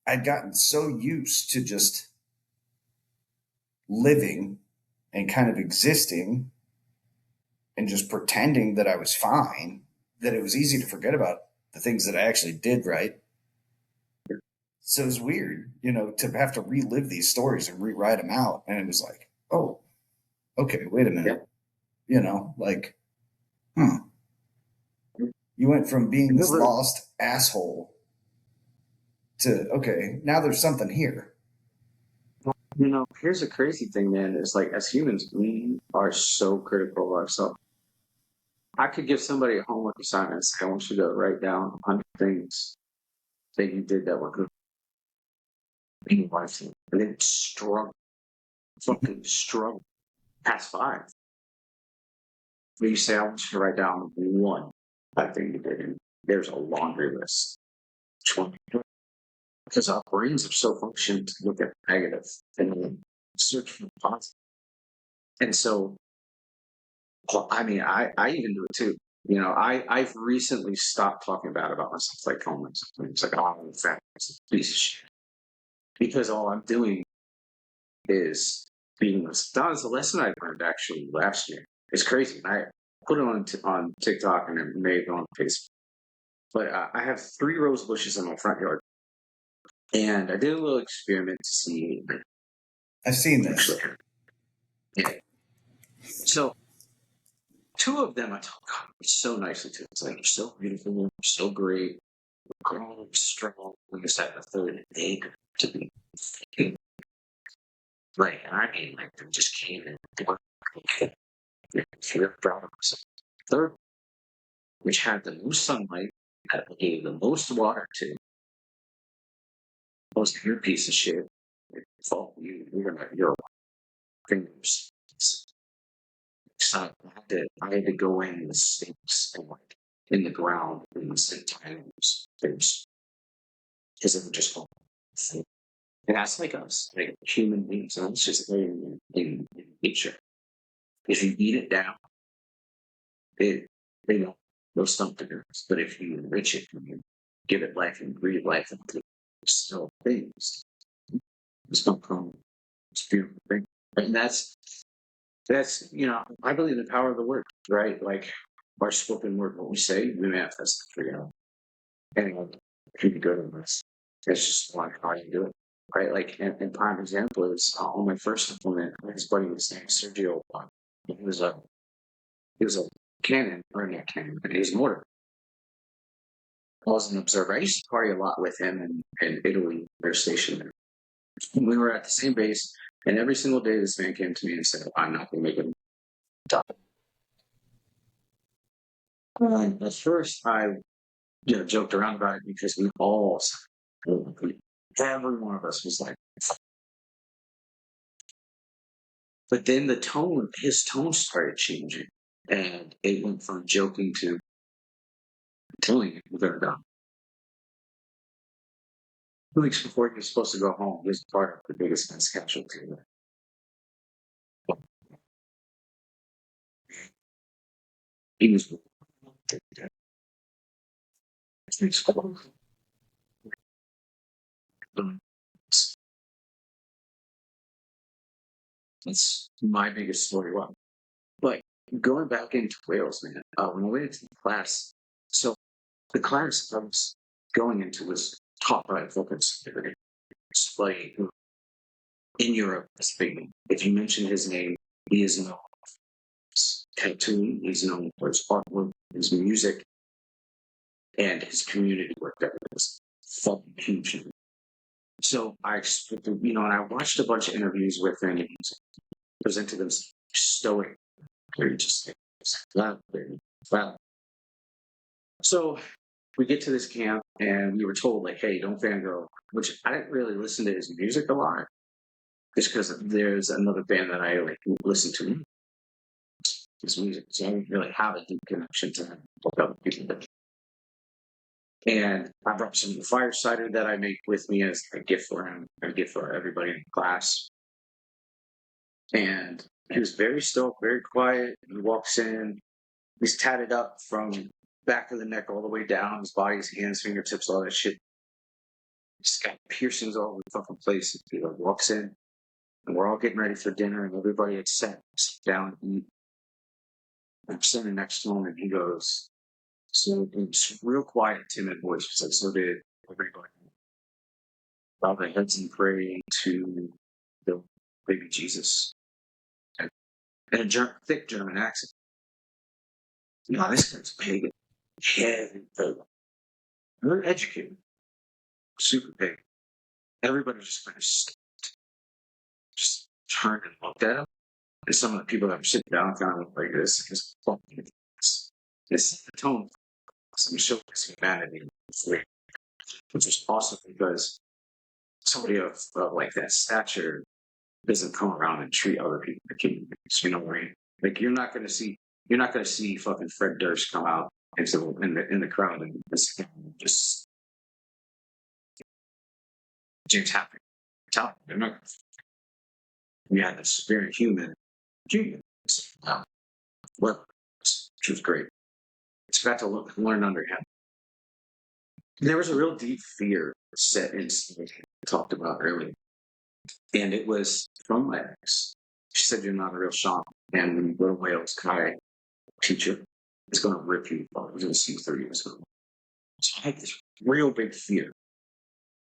I'd gotten so used to just living and kind of existing and just pretending that I was fine that it was easy to forget about the things that I actually did right. So it was weird, you know, to have to relive these stories and rewrite them out. And it was like, oh, okay, wait a minute. You know, like, you went from being this lost asshole to, okay, now there's something here. You know, here's the crazy thing, man, is like as humans, we are so critical of ourselves. I could give somebody a homework assignment and say, I want you to write down 100 things that you did that were good in your life. And then struggle, fucking struggle, past 5. But you say, I want you to write down one bad thing you did. And there's a laundry list. Which one? Because our brains are so functioned to look at the negative and then search for the positive. And so, I mean, I even do it too. You know, I've recently stopped talking bad about myself, like comments. It's like, oh, I'm a fat piece of shit. Because all I'm doing is being this. That was a lesson I learned actually last year. It's crazy. I put it on TikTok and I made it on Facebook. But I have 3 rose bushes in my front yard. And I did a little experiment to see. I've seen this. Yeah. So 2 of them I told God so nicely to. It's like, you're so beautiful, you're so great, you're growing strong. We just had the 3rd egg to be. Like, and I mean, like, they just came in. You're proud of myself. 3rd, which had the most sunlight, that I gave the most water to, most your piece of shit. You're fingers. So I had to go in the stakes and like in the ground in the same times things because it would just fall. And that's like us, like human beings. And it's just in nature. If you eat it down, it they don't they'll stump the girls. But if you enrich it and you give it life and breathe life into it, it's still things. It's not common. It's a beautiful thing. And that's you know, I believe in the power of the word, right? Like our spoken word, what we say, we manifest it, you know. And if you can go to this, it's just like how you do it, right? Like, and prime example is on my first implement, his buddy was named Sergio. He was a canon, or not canon, but he was mortar. I was an observer. I used to party a lot with him in Italy, their station there. We were at the same base, and every single day this man came to me and said, I'm not going to make him die. At first, I joked around about it because we all, every one of us was like, but then his tone started changing. And it went from joking to telling him we're going to die. 2 weeks before he was supposed to go home, he was part of the biggest mass casualty. He was. That's my biggest story. Wow. But going back into Wales, man, when I went into the class, so the class I was going into was taught by a focus display who in Europe is big. If you mention his name, he is known for his tattooing, he's known for his artwork, his music, and his community work that was fucking huge. So and I watched a bunch of interviews with him. And he presented them stoic. They're just like, flat, flat. So we get to this camp and we were told like, hey, don't fangirl, which I didn't really listen to his music a lot. Just because there's another band that I like listen to his music. So I didn't really have a deep connection to him. And I brought some fire cider that I make with me as a gift for him, a gift for everybody in class. And he was very still, very quiet. He walks in, he's tatted up from back of the neck all the way down, his body, his hands, fingertips, all that shit. He's got piercings all over the fucking place. He walks in, and we're all getting ready for dinner, and everybody had sat down and eat. I'm sitting next to him, and he goes, so it's real quiet, timid voice. He's like, so did everybody bow their heads and pray to the baby Jesus. And a thick German accent. This guy's pagan. Heavy. They're educated. Super pagan. Everybody just kind of just turned and looked at him. And some of the people that were sitting down kind of looked like this. This is the tone. Some show his humanity, which is awesome because somebody of like that stature doesn't come around and treat other people like humans. You know what I mean? Like you're not going to see fucking Fred Durst come out in the crowd and just James Happy. They're not. We had this very human genius. Well, which was great. It's got to learn under him. There was a real deep fear set in what I talked about earlier. And it was from my ex. She said, you're not a real shaman. And when you go to Wales, Kai, teacher, is going to rip you apart. We're going to see you 30 years ago. So I had this real big fear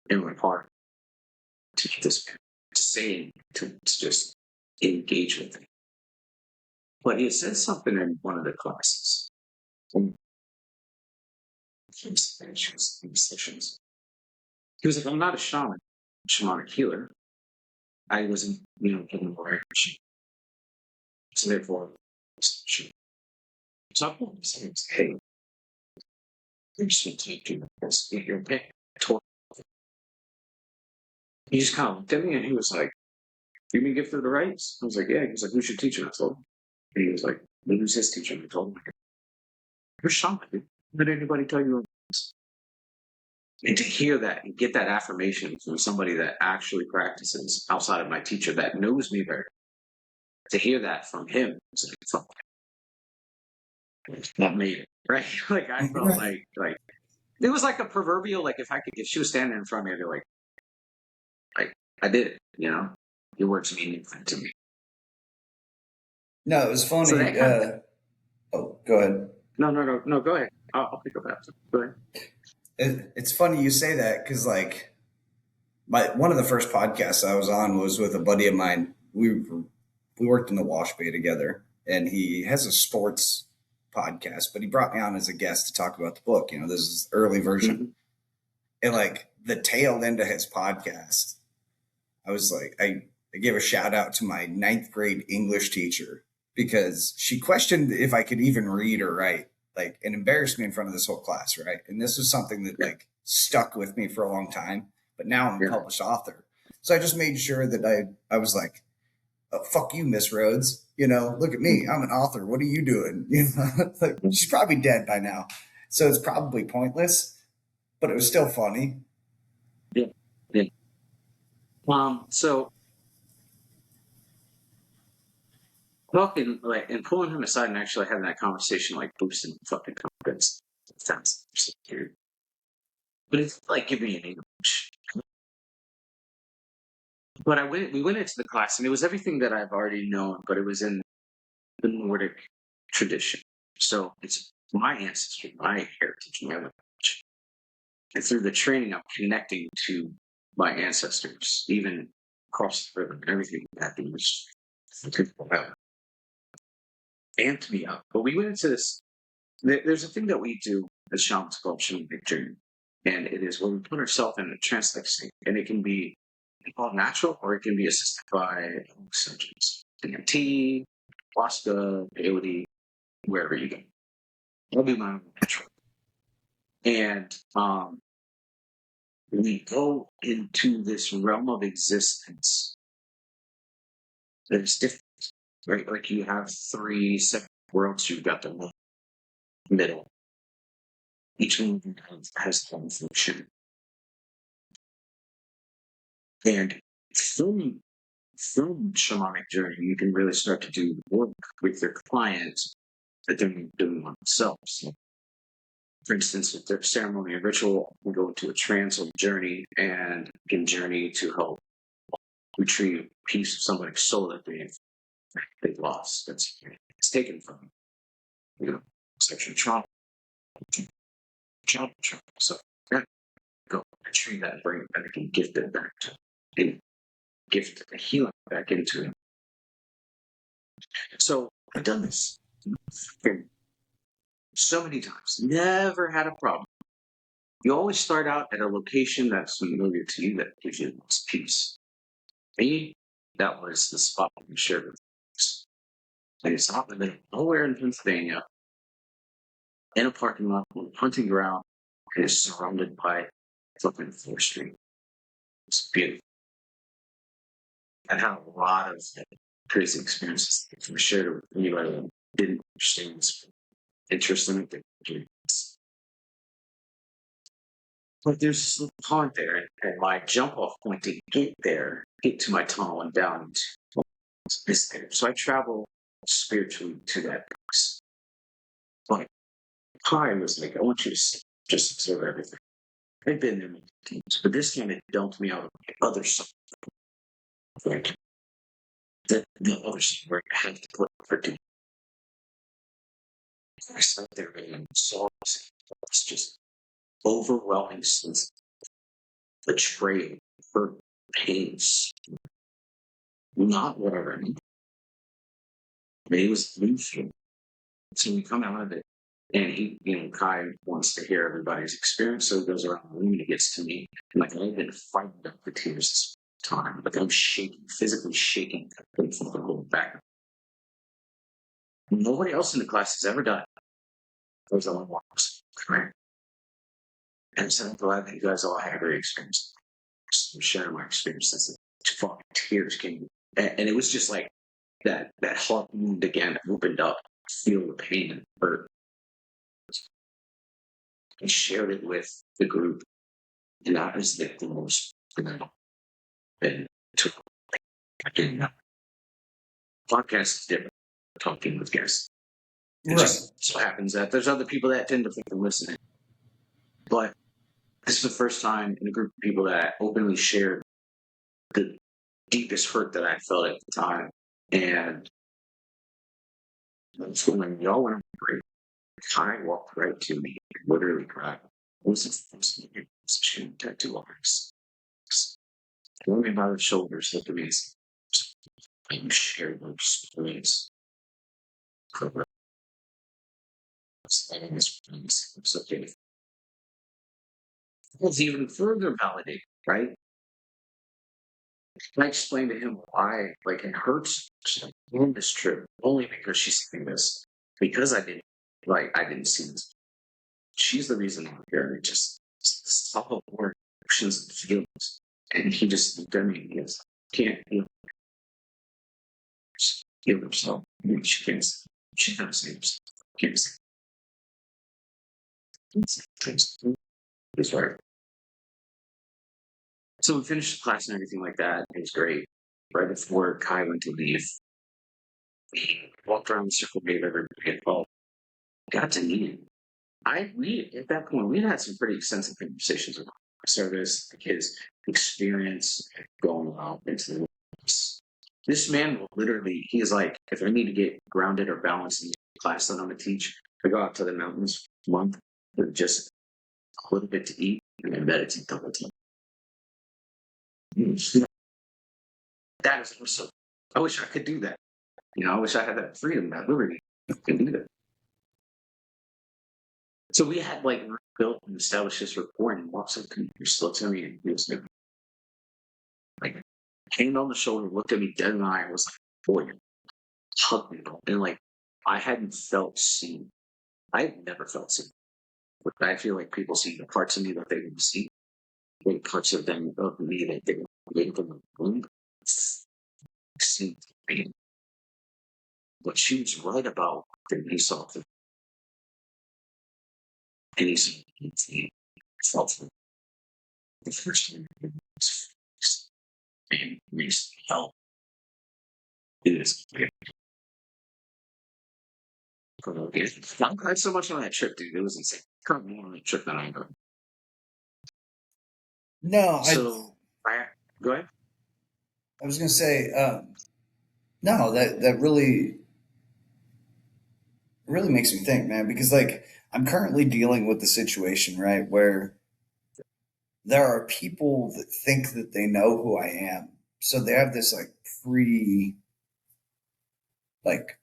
in my heart to this man, to just engage with him. But he said something in one of the classes. Sessions. He was like, I'm not a shaman, shamanic healer. I wasn't, given the right machine. So therefore, so I'm going to say, hey, you're just going to take your pick. He just kind of looked at me and he was like, you mean gifted the rights? I was like, yeah. He was like, who's your teacher? I told him. And he was like, who's his teacher? And I told him, you're shaman, dude. Did anybody tell you? And to hear that and get that affirmation from somebody that actually practices outside of my teacher that knows me very, to hear that from him, that made it, right? Like I felt like it was like a proverbial, like if she was standing in front of me, I'd be like I did it, Your words mean anything to me. No, it was funny. So go ahead. No, go ahead. I'll pick up after. Go ahead. It's funny you say that because like one of the first podcasts I was on was with a buddy of mine. We worked in the wash bay together, and he has a sports podcast, but he brought me on as a guest to talk about the book. This is the early version. Mm-hmm. And like the tail end of his podcast, I was like, I gave a shout out to my 9th grade English teacher because she questioned if I could even read or write, like, and embarrassed me in front of this whole class. Right. And this was something that like stuck with me for a long time, but now I'm a published author. So I just made sure that I was like, oh, fuck you, Miss Rhodes. Look at me. I'm an author. What are you doing? Like, she's probably dead by now. So it's probably pointless, but it was still funny. Yeah. So talking and pulling him aside and actually having that conversation, like boosting fucking confidence. Sounds weird. But it's like giving me an English. But we went into the class and it was everything that I've already known, but it was in the Nordic tradition. So it's my ancestry, my heritage, my language. And through the training, I'm connecting to my ancestors, even across the river and everything that was amped me up. But we went into this. There's a thing that we do as shamans called shamanic journey. And it is when we put ourselves in a trance-like state, and it can be all natural or it can be assisted by subjects. DMT, ayahuasca, peyote, wherever you go. I'll be my own natural. And we go into this realm of existence that is different, right? Like you have 3 separate worlds. You've got the middle. Each one has one function. And from shamanic journey, you can really start to do work with your clients that they're doing on themselves. For instance, with their ceremony and ritual, we go into a trance or journey and can journey to help retrieve a piece of somebody's soul that they've lost. It's taken from them. You know, sexual trauma, child trauma. So go retrieve that, bring it back, and gift it back to and gift the healing back into it. So I've done this so many times. Never had a problem. You always start out at a location that's familiar to you that gives you the most peace. Me, that was the spot we shared with us. And it's out in the middle of nowhere in Pennsylvania, in a parking lot, on a hunting ground, and it's surrounded by fucking forestry. It's beautiful. I had a lot of crazy experiences we shared with anybody that didn't understand this interest in it. But there's this little pond there, and my jump off point to get there, get to my tunnel and down is there. So I travel spiritually to that place. But Pi was like, I want you to just observe everything. I've been there many times, but this time it dumped me out of the other side. Like the other side where I had to put for doing. I sat there and saw it's just overwhelming sense of betrayal, hurt, pains. Not what I remember. It was mutual. So we come out of it, and he, Kai wants to hear everybody's experience, so he goes around the room and he gets to me. And like I've been fighting up the tears this time. Like I'm shaking, physically shaking from the whole back. Nobody else in the class has ever done it. I was the only one. Right? And so I'm glad that you guys all had a great experience. I'm sharing my experiences. Fucking tears came. And it was just like that heart wound again opened up. Feel the pain and hurt. I shared it with the group. And that was the most and took again. Podcast is different. Talking with guests. It just so happens that there's other people that tend to think and listen. But this is the first time in a group of people that I openly shared the deepest hurt that I felt at the time. And when y'all went great, Kai walked right to me, literally cried. It was the first tattoo artist. Threw me by the shoulders, looked at me and shared those stories. It's okay. Was even further validated, right? I explained to him why, like, it hurts on this trip only because she's saying this. Because I didn't see this. She's the reason I'm here. Just stop of work, emotions and feelings. And he just looked at me and goes, can't heal herself. I mean, she can't save herself. Can't save. He's right. So we finished the class and everything like that. It was great. Right before Kai went to leave, he walked around the circle, gave everybody a call. Got to meet him. At that point, we had some pretty extensive conversations about service, his experience going out into the woods. This man will literally, he's like, if I need to get grounded or balanced in the class that I'm going to teach, I go out to the mountains for a month with just a little bit to eat and then meditate the whole time. That is awesome. I wish I could do that. I wish I had that freedom, that liberty. I can do that. So we had like built and established this rapport, and he walks up to me, just looks at me, and he was like hand on the shoulder, looked at me dead in the eye, and was like, "Boy," hugged me, and like I hadn't felt seen. I had never felt seen. But I feel like people see the parts of me that they didn't see, the parts of them of me that they gave them a room. See me. But she was right about that he saw the and he felt the first time and reached help. It is I cried so much on that trip, dude. It was insane. I cried more on that trip than I ever. No, So I go ahead. I was gonna say, no, that really makes me think, man, because like I'm currently dealing with the situation, right, where there are people that think that they know who I am. So they have this like like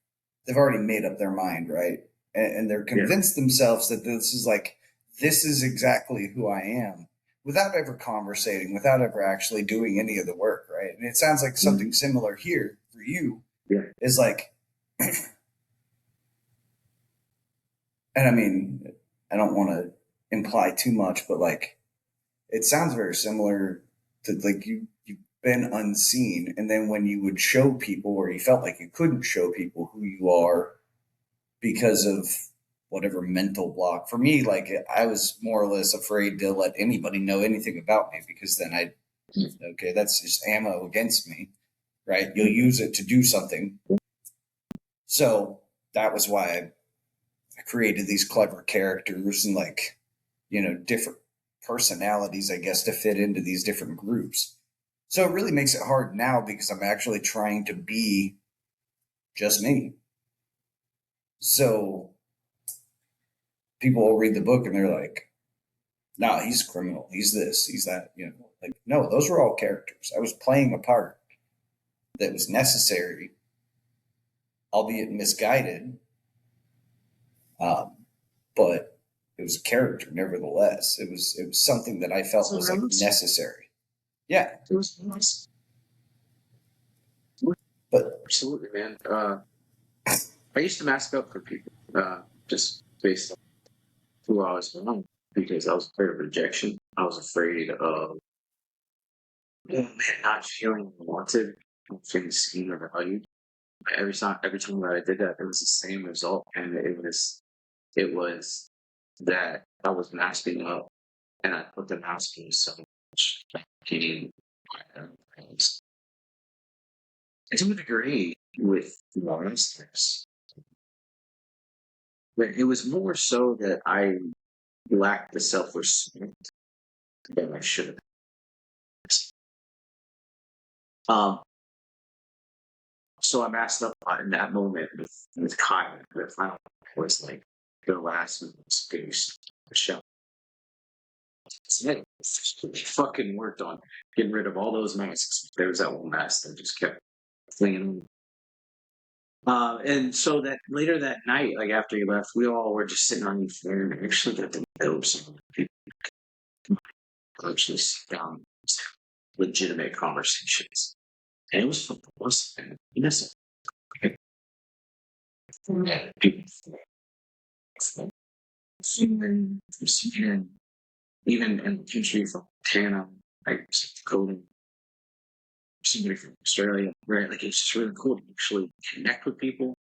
they've already made up their mind, right? And they're Yeah. convinced themselves that this is exactly who I am without ever conversating, without ever actually doing any of the work, right? And it sounds like something similar here for you Yeah. is like, and I mean, I don't want to imply too much, but like, it sounds very similar to like you've been unseen, and then when you would show people, or you felt like you couldn't show people who you are because of whatever mental block. For me, like I was more or less afraid to let anybody know anything about me because then okay, that's just ammo against me, right? You'll use it to do something. So that was why I created these clever characters and like, different personalities, I guess, to fit into these different groups. So it really makes it hard now because I'm actually trying to be just me. So people will read the book and they're like, "No, he's a criminal. He's this. He's that." Like, no, those were all characters. I was playing a part that was necessary, albeit misguided, but it was a character nevertheless. It was something that I felt was like necessary. Yeah, It was nice. but Absolutely, man. I used to mask up for people, just based on who I was around, because I was afraid of rejection. I was afraid of not feeling wanted, not feeling seen or valued. Every time that I did that, it was the same result, and it was that I was masking up, and I put the masking so much pain. To a degree, with monsters, but it was more so that I lacked the self-respect that I should have. Um, so I masked up in that moment with Kyle. The final was like the last space the show. So it fucking worked on getting rid of all those masks. There was that one mask that just kept flinging. And so that later that night, like after he left, we all were just sitting on the floor and actually got to know some people, actually sit down, and have legitimate conversations. And it was fun. It was innocent. People from Sweden, even in the country from Montana, like coding, somebody from Australia, right? Like it's just really cool to actually connect with people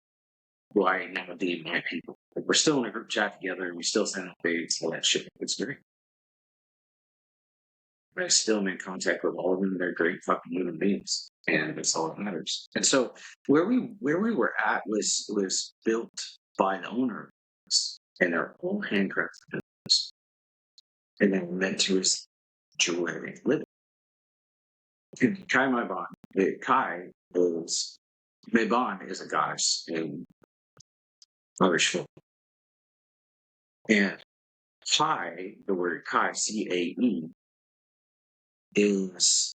who I now deem my people. Like we're still in a group chat together and we still send updates, all that shit. It's great. But I still am in contact with all of them. They're great fucking human beings. And that's all that matters. And so where we were at was built by the owner and their own handcrafted business. And then meant to receive joy living. Kai Maiban. Kai is Maiban is a goddess in Irish folk. And Kai, the word Kai, C-A-E, is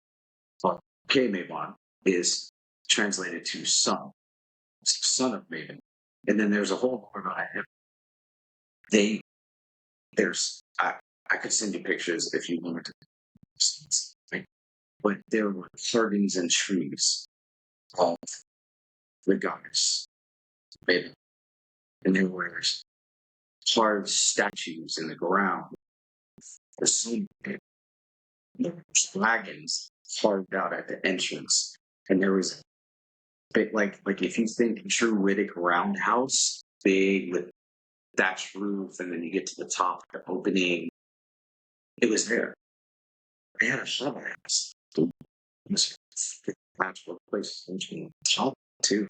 K Maiban is translated to son, son of Maven. And then there's a whole more behind him. They I could send you pictures if you wanted to. Like, but there were carvings and trees of the goddess, baby. And there were carved statues in the ground. The same dragons carved out at the entrance. And there was a big, like if you think Druidic roundhouse, big with thatched roof, and then you get to the top, the opening, it was there. They had a shovel house. It was a natural place too.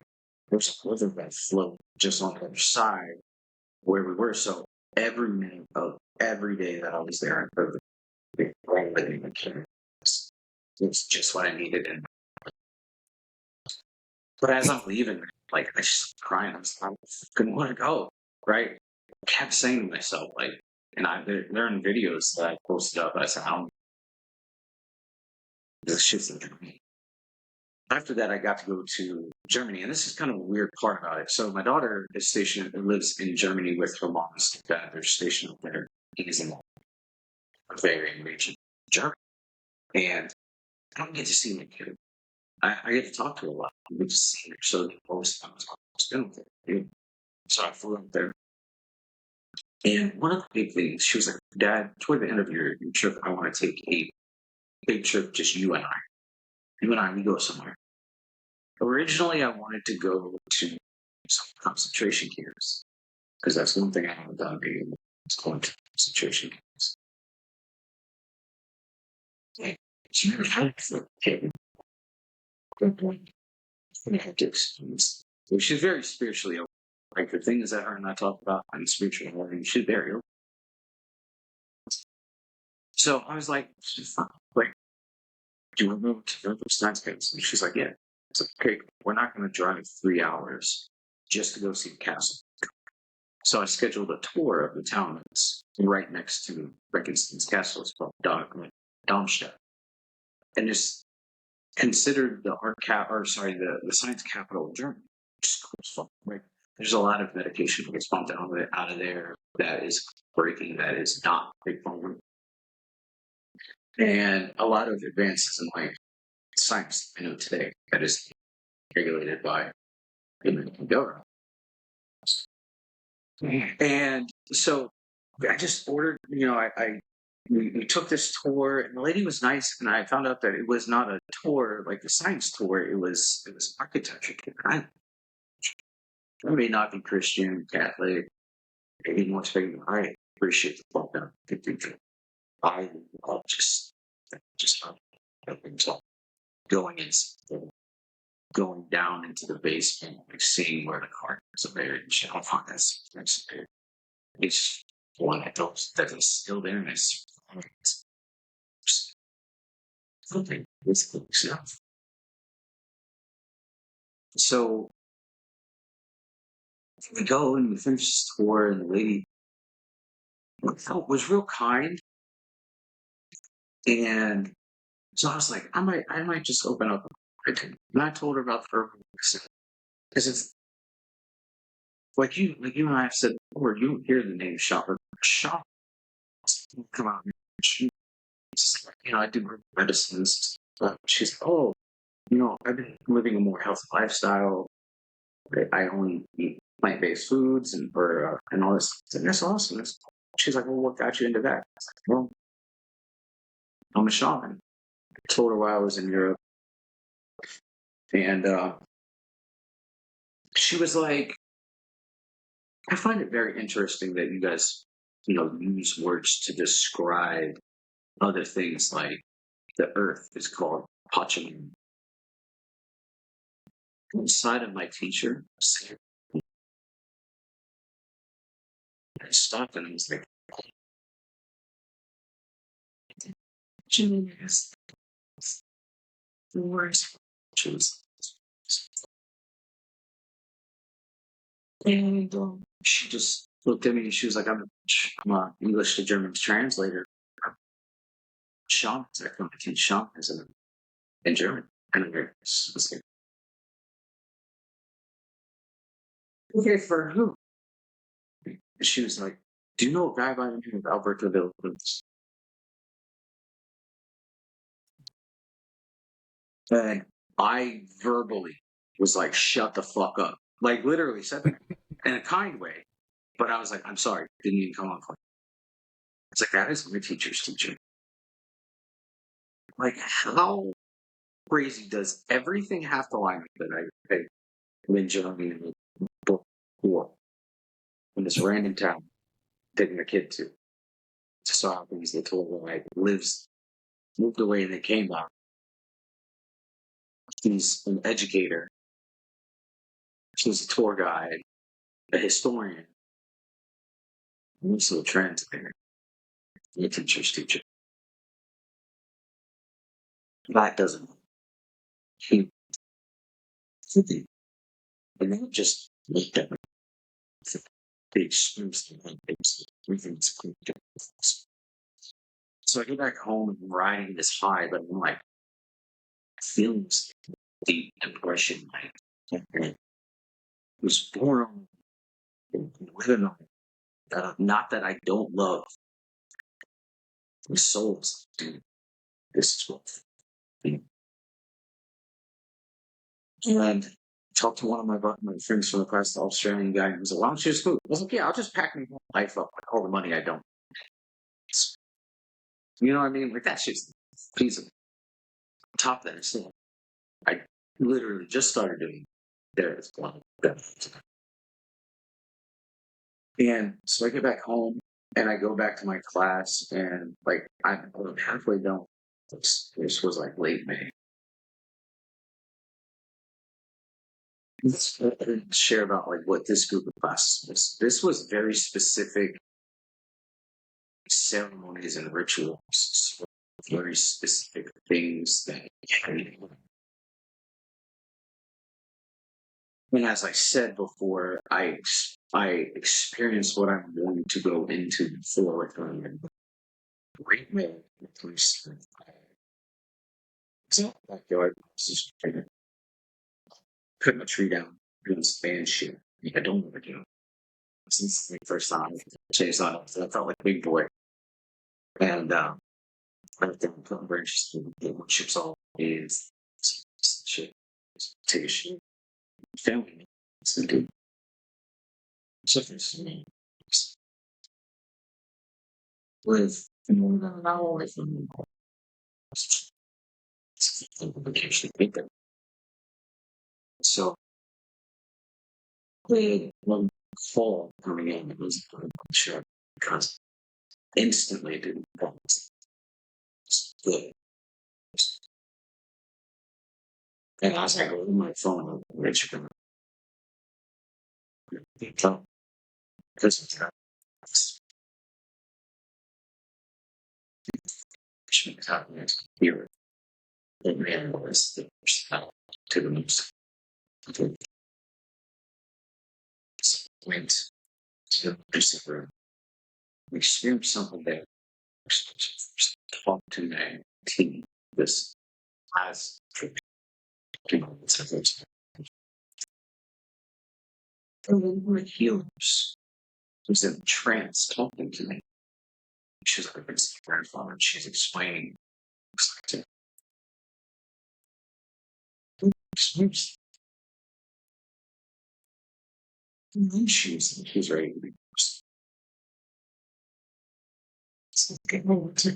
There's a river that flowed just on the other side where we were. So every minute of every day that I was there, I heard the living the kids. It's just what I needed. And but as I'm leaving, like I just crying. I couldn't want to go. Right? I kept saying to myself, like, and they're in videos that I posted up. I said, "I don't." This shit's in Germany. After that, I got to go to Germany, and this is kind of a weird part about it. So my daughter is stationed, lives in Germany with her mom and stepdad. They're stationed up there. He's in a very region, Germany, and I don't get to see my kid. I get to talk to her a lot. I get to see her. So most times I spend with her. So I flew up there, and one of the big things, she was like, "Dad, toward the end of your trip, I want to take a big trip, just you and I. You and I, we go somewhere." Originally, I wanted to go to some concentration camps because that's one thing I haven't done. It's going to concentration camps. She never had a kid. She's very spiritually open. Like the things that her and I talk about on spiritual learning, she's very open. So I was like, "Wait, do you want to go to those science camps?" And she's like, "Yeah." It's like, "Okay, we're not going to drive 3 hours just to go see the castle." So I scheduled a tour of the town that's right next to Frankenstein's castle. It's called Darmstadt. And it's considered the the science capital of Germany. Just cool stuff, right? There's a lot of medication that gets pumped out of there that is breaking, that is not big pharma. And a lot of advances in like science I know today that is regulated by the American government. And so I just ordered, we took this tour, and the lady was nice, and I found out that it was not a tour like the science tour. It was architecture. I may not be Christian, Catholic, maybe more spiritual. I appreciate the fuck out. I love just going in, going down into the basement, like seeing where the car is buried and shit. Oh fuck, that's it's one of those that is still there, and it's something basically stuff. So we go and we finish this tour, and the lady was real kind, and so I was like, I might just open up. And I told her about the because it's like you and I have said before. You hear the name shopper, shop, come out. I do medicines. But she's like, "Oh, I've been living a more healthy lifestyle. I only eat plant-based foods and all this." And that's awesome. She's like, "Well, what got you into that?" I was like, "Well, I'm a shaman." I told her while I was in Europe, and she was like, "I find it very interesting that you guys, use words to describe other things like the earth is called Pachamama." Inside of my teacher, I stopped and I was like, "Pachamama is the worst." She was, and she just looked at me and she was like, I'm an English to German translator. Shamans, I come to teach shamanism in German. And I was like, "Okay, for who?" And she was like, Do you know a guy by the name of Alberto Villalobos? And I verbally was like, shut the fuck up. Like, literally said that in a kind way. But I was like, I'm sorry, didn't even come off like it's like, that is my teacher's teacher. Like, how crazy does everything have to line up that I mentioned in the book before in this random town taking a kid to? Just so happens the tour guide moved away and they came back. He's an educator. He's a tour guide, a historian, and also a translator, a teacher's teacher. That doesn't. He, and then just looked at me. They experienced everything's clean. So I go back home and I'm riding this high, but I'm like, feeling this deep depression. Like, I was born with an not that I don't love the souls. Dude, this is what. And talked to one of my friends from across the Australian guy, and he was like, "Why don't you just move?" I was like, "Yeah, I'll just pack my whole life up, like all the money I don't." You know what I mean? Like that shit's feasible. Top of that, still, I literally just started doing therapy. And so I get back home and I go back to my class, and like I'm halfway done. This was like late May. I didn't share about like what this group of classes was. This was very specific ceremonies and rituals, very specific things that. And as I said before, I experienced what I'm going to go into before with great man. So backyard, putting a tree down, doing some band shit. I don't want to do. Since the first time I chased on it, I felt like a big boy. And I think putting branches to the wood chips all is shit. Take a shit. Family. So good. Something to me. With more than an hour away from me. So we one fall coming in, it was sure because instantly it didn't bounce. Good. And as I go to my phone, Rich because it's happening here. The man was the first to the news. Went to the dressing room. We experienced something there. Talk to my team. This has and then we're healers. Who's in a trance talking to me. She's like, it's my grandfather, and she's explaining. And then she's ready to be forced. I don't know what to.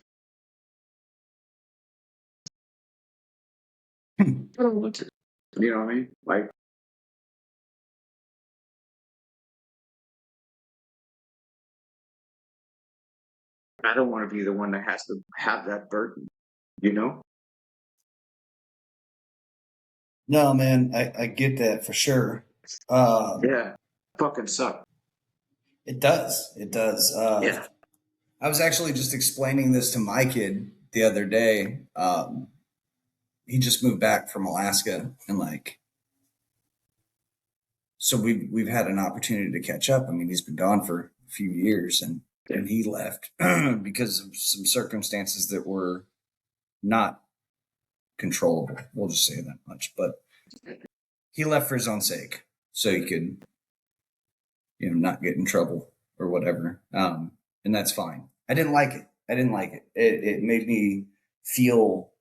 I don't know what to. You know what I mean? Like, I don't want to be the one that has to have that burden, you know? No, man, I get that for sure. Yeah. Fucking suck. It does. It does. Yeah. I was actually just explaining this to my kid the other day. He just moved back from Alaska, and like, so we've had an opportunity to catch up. I mean, he's been gone for a few years, and he left because of some circumstances that were not controllable. We'll just say that much. But he left for his own sake, so he could, not get in trouble or whatever. And that's fine. I didn't like it. It made me feel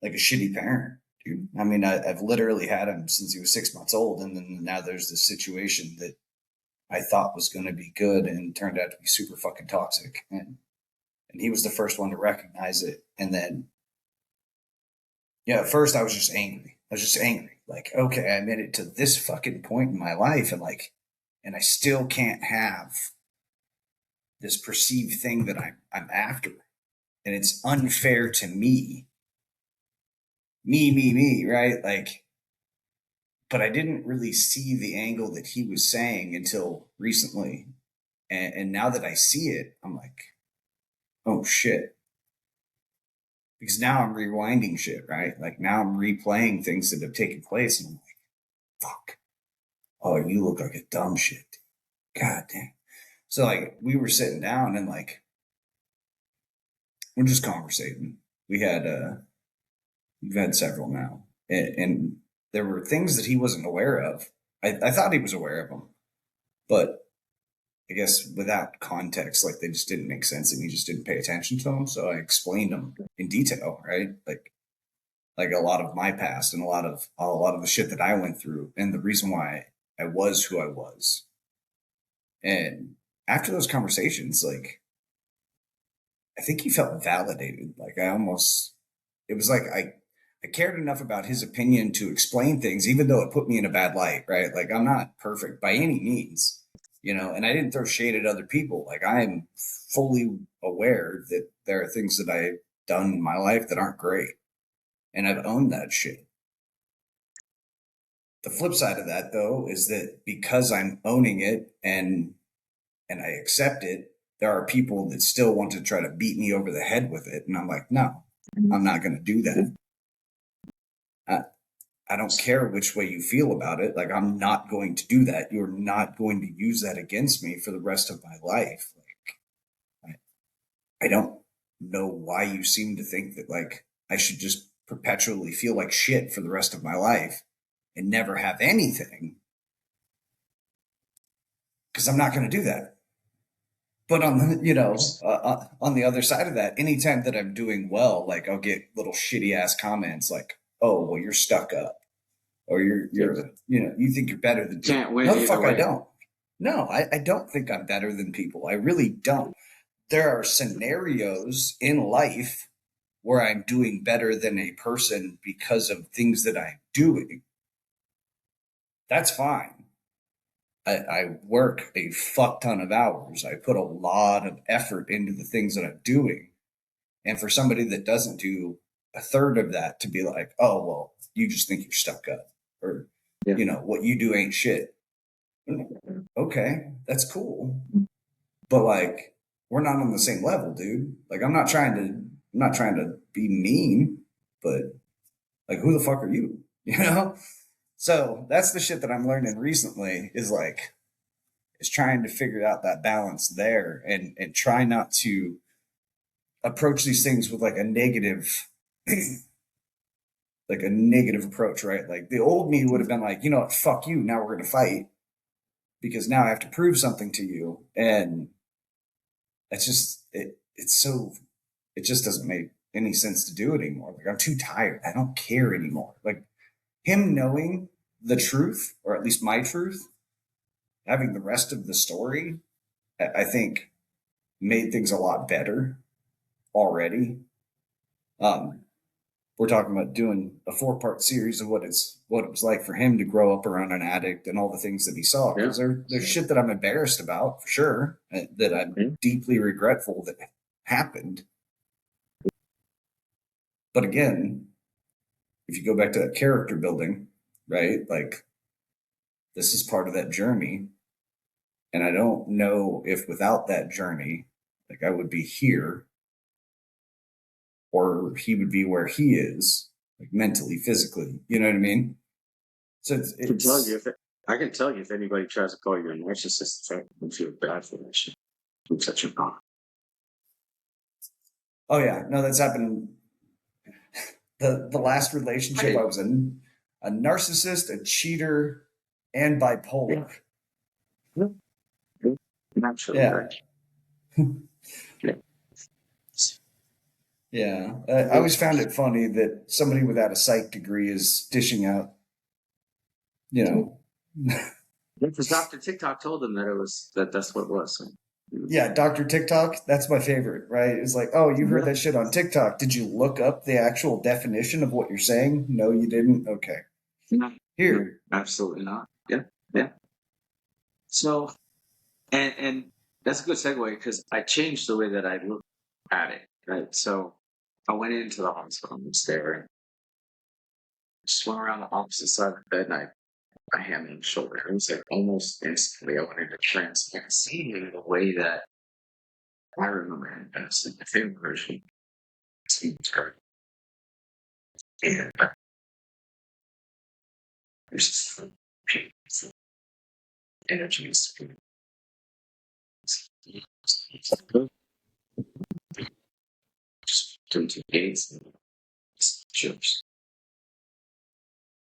like a shitty parent, dude. I mean, I've literally had him since he was 6 months old. And then now there's this situation that I thought was going to be good and turned out to be super fucking toxic. And he was the first one to recognize it. And then, yeah, at first I was just angry. Like, okay, I made it to this fucking point in my life, and I still can't have this perceived thing that I'm after. And it's unfair to me, right? Like, but I didn't really see the angle that he was saying until recently. And now that I see it, I'm like, oh shit. Because now I'm rewinding shit, right? Like now I'm replaying things that have taken place, and I'm like, fuck. Oh, you look like a dumb shit. God damn. So like we were sitting down and like we're just conversating. We've had several now. And there were things that he wasn't aware of. I thought he was aware of them, but I guess without context, like they just didn't make sense, and he just didn't pay attention to them. So I explained them in detail, right? Like a lot of my past and a lot of the shit that I went through, and the reason why I was who I was. And after those conversations, like I think he felt validated. Like it was like I cared enough about his opinion to explain things, even though it put me in a bad light, right? Like I'm not perfect by any means, and I didn't throw shade at other people. Like I am fully aware that there are things that I've done in my life that aren't great, and I've owned that shit. The flip side of that, though, is that because I'm owning it and I accept it, there are people that still want to try to beat me over the head with it. And I'm like, no, I'm not going to do that. I don't care which way you feel about it. Like, I'm not going to do that. You're not going to use that against me for the rest of my life. Like, I don't know why you seem to think that, like, I should just perpetually feel like shit for the rest of my life and never have anything. Because I'm not going to do that. But on the, on the other side of that, anytime that I'm doing well, like I'll get little shitty ass comments like, "Oh, well, you're stuck up," or "You're you think you're better than people." Can't win. No, the fuck, way. I don't. No, I don't think I'm better than people. I really don't. There are scenarios in life where I'm doing better than a person because of things that I'm doing. That's fine. I work a fuck ton of hours. I put a lot of effort into the things that I'm doing. And for somebody that doesn't do a third of that to be like, oh, well, you just think you're stuck up, or, what you do ain't shit. Okay, that's cool. But like, we're not on the same level, dude. Like, I'm not trying to be mean, but like, who the fuck are you? So that's the shit that I'm learning recently is trying to figure out that balance there and try not to approach these things with like a negative approach, right? Like the old me would have been like, fuck you. Now we're going to fight because now I have to prove something to you. And it's just, it just doesn't make any sense to do it anymore. Like I'm too tired. I don't care anymore. Like him knowing the truth, or at least my truth, having the rest of the story, I think made things a lot better already. We're talking about doing a 4-part series of what it was like for him to grow up around an addict and all the things that he saw. Because there's shit that I'm embarrassed about, for sure, that I'm deeply regretful that happened. But again, if you go back to that character building, right? Like, this is part of that journey. And I don't know if without that journey, like I would be here or he would be where he is, like mentally, physically. You know what I mean? So I can tell you if anybody tries to call you a narcissist, I would feel bad for that shit. I'm such a bot. Oh yeah, no, that's happened. The last relationship, I was a narcissist, a cheater, and bipolar. Yeah. Naturally, Yeah. right? Yeah. Yeah. I always found it funny that somebody without a psych degree is dishing out, you know, Because Dr. TikTok told them that that's what it was. yeah, Dr. TikTok, that's my favorite, right? It's like, oh, you heard Yeah. that shit on TikTok. Did you look up the actual definition of what you're saying? No, you didn't. Okay. No, no, Here. absolutely not. Yeah, yeah. So, and that's a good segue because I changed the way that I look at it. Right. So I went into the hospital and was there and swung around the opposite side of the bed and I hand and shoulder. It was like almost instantly I went into trance. I could see it in the way that I remember it best in the favorite version. Seems great. And there's this energy is just doing two gates and chips.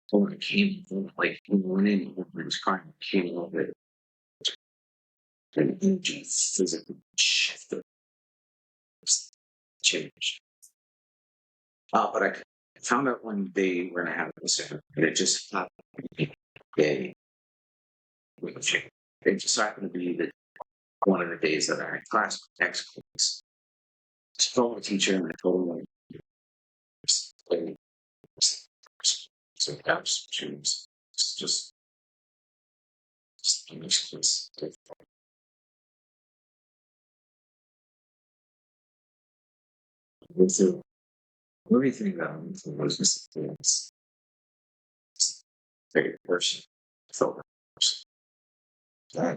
So when it came, like when we went in, when we was crying, it came a little bit. And the energy physically shifted, changed. But I found out when they were going to have this, and it just happened. Day. It just happened to be that one of the days that I had class with ex-colleagues. I told the teacher and I told him, like, so that's just in this case. So everything that I'm doing was just take a person. I felt like I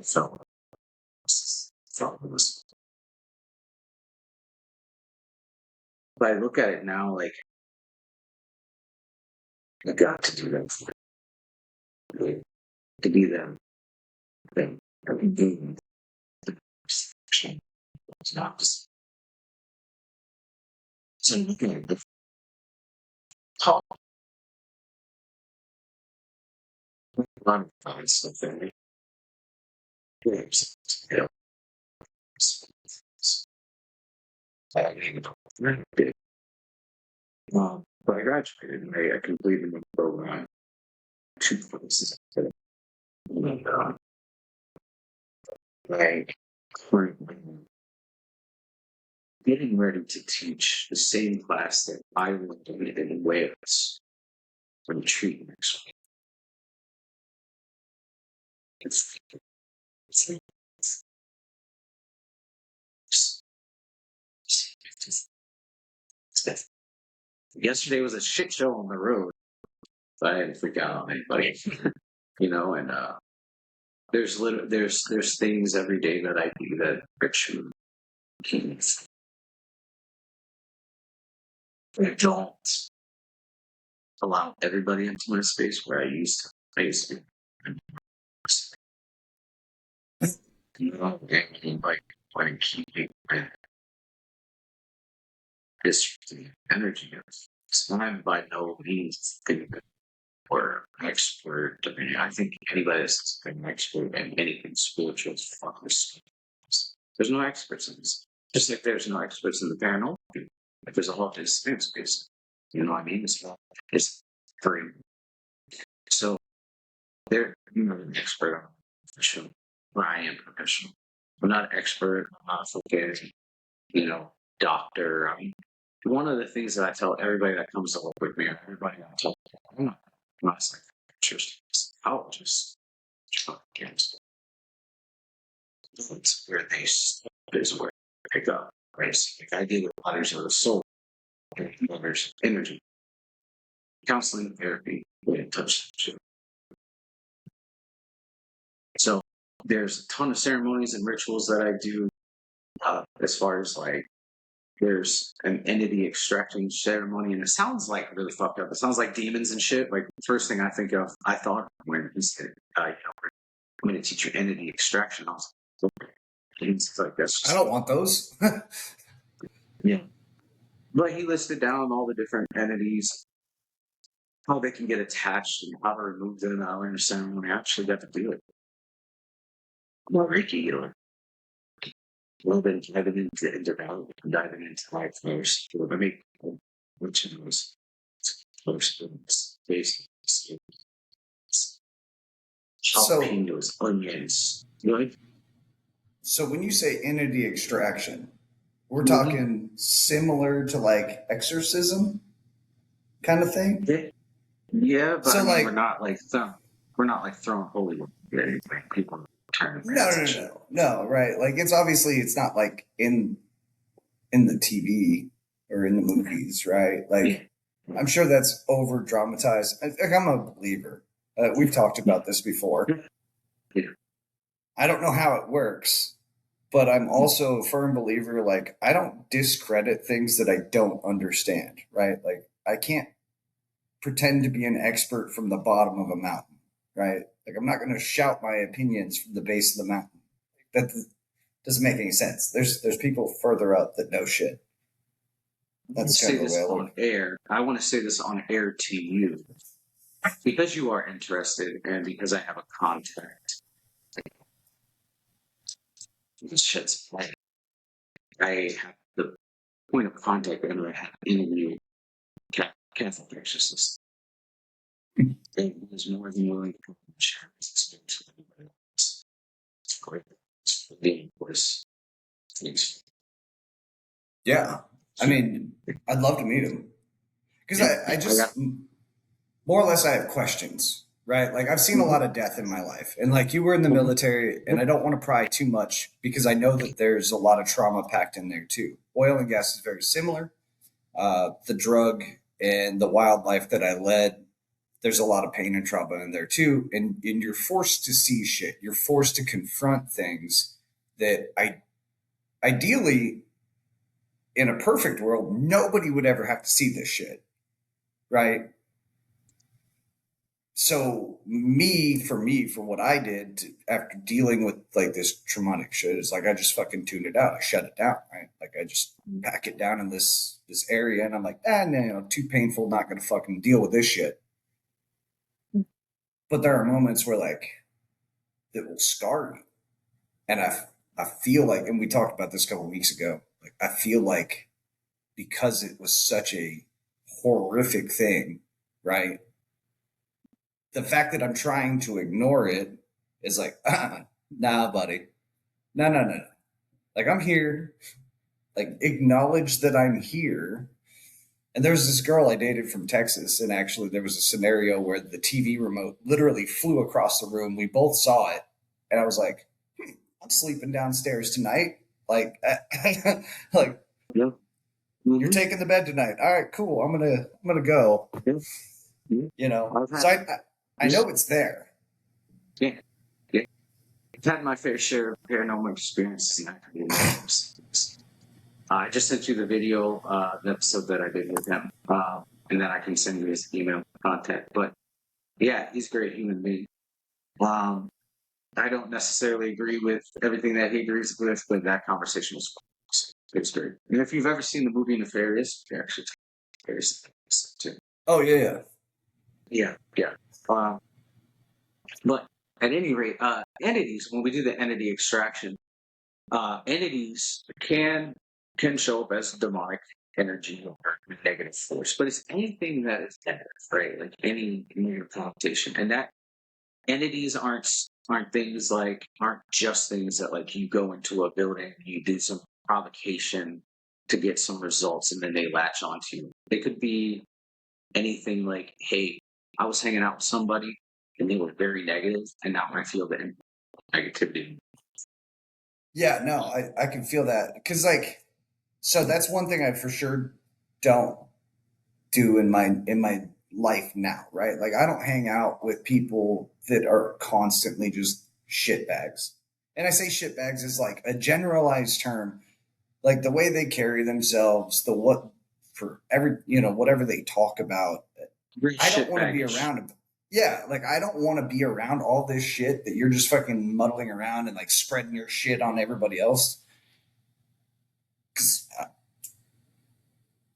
felt it was. But I look at it now like I got to do that for it, to be them. Them. I mean, doing the perception. It's not just so looking at the top line of something. Games. You know, I mean, very big. But I graduated and I completed my program. 2 places. And I currently getting ready to teach the same class that I learned in Wales for the treatment next week. It's, it's, it's, yesterday was a shit show on the road. So I didn't freak out on anybody, and there's things every day that I do that are true. I don't allow everybody into my space where I used to. I used to like when keeping this energy. So I'm by no means thinking or expert. I mean, I think anybody that's an expert in anything spiritual is fucking stupid. There's no experts in this. Just like there's no experts in the paranormal. Like there's a whole distance because you know what I mean? It's free. So you're an expert on professional. Well, I am professional. I'm not an expert. I'm not a fucking, doctor. I mean, one of the things that I tell everybody that comes to work with me, or everybody I tell, I'm not a psychiatrist, psychologist. It's where they is where they pick up. Right? So, like I deal with letters of the soul, letters of energy, counseling, therapy, touch. So there's a ton of ceremonies and rituals that I do as far as like there's an entity extracting ceremony, and it sounds like really fucked up. It sounds like demons and shit. Like the first thing I thought when he said, I'm going to teach you entity extraction. I was like, it's like that's I don't want those. yeah. But he listed down all the different entities, how they can get attached, and how to remove them. I understand when I actually got to do it. Well, Reiki, little bit diving into development, diving into life first. I mean, which was first based So, jalapenos, onions. Right? so when you say entity extraction, we're Mm-hmm. talking similar to like exorcism kind of thing. Yeah, but I So mean, like, we're not like throwing holy water at anything. People turn no, fans no, and no, shit. no, no, right? Like it's obviously it's not like in the TV or in the movies, right? Yeah. Like I'm sure that's over dramatized. Like I'm a believer. We've talked about this before. Yeah. I don't know how it works, but I'm also a firm believer. Like I don't discredit things that I don't understand, right? Like I can't pretend to be an expert from the bottom of a mountain, right? Like I'm not going to shout my opinions from the base of the mountain. That doesn't make any sense. There's people further up that know shit. I want to That's kind say of the way this I on look. air. I want to say this on air to you because you are interested and because I have a contact. This shit's like I have the point of contact that I have in you, Catholic exorcist. And he is more than willing to share his experience with anybody else. It's great. It's really important. Things. Yeah, I mean, I'd love to meet him because Yeah, I I got. just more or less I have questions, right? Like I've seen a lot of death in my life, and like you were in the military, and I don't want to pry too much because I know that there's a lot of trauma packed in there too. Oil and gas is very similar. The drug and the wildlife that I led, there's a lot of pain and trauma in there too, and you're forced to see shit. You're forced to confront things that I ideally in a perfect world nobody would ever have to see this shit, right? So for what I did after dealing with like this traumatic shit is like I just fucking tuned it out. I shut it down, right? Like I just pack it down in this area, and I'm like, no, too painful, not gonna fucking deal with this shit. But there are moments where like it will scar you, and I feel like, and we talked about this a couple of weeks ago. Like I feel like because it was such a horrific thing, right? The fact that I'm trying to ignore it is like, nah, buddy. No, no, no, no. Like, I'm here. Like, acknowledge that I'm here. And there was this girl I dated from Texas, and actually, there was a scenario where the TV remote literally flew across the room. We both saw it, and I was like, I'm sleeping downstairs tonight. Like, like Yeah. you're taking the bed tonight. All right, cool. I'm gonna go. Yeah. Yeah. You know, I've so had, I know it's there. yeah, yeah. I've had my fair share of paranormal experiences, and I can be I just sent you the video, the episode that I did with him, and then I can send you his email contact. But yeah, he's a great human being. Um, I don't necessarily agree with everything that he agrees with, but that conversation was great. And if you've ever seen the movie Nefarious, you actually Nefarious too. Oh yeah, Yeah, yeah. But at any rate, entities, when we do the entity extraction, entities can show up as demonic energy or negative force, but it's anything that is negative, right? Like any negative connotation, and that entities aren't just things that like you go into a building, you do some provocation to get some results, and then they latch onto you. They could be anything like, hey, I was hanging out with somebody and they were very negative, and now I feel the negativity. yeah. No, I can feel that because like, so that's one thing I for sure don't do in my life now, right? Like I don't hang out with people that are constantly just shitbags. And I say shitbags is like a generalized term, like the way they carry themselves, the what for every whatever they talk about. Very I don't shit want to be baggage. around them. Yeah, like I don't want to be around all this shit that you're just fucking muddling around and like spreading your shit on everybody else. Because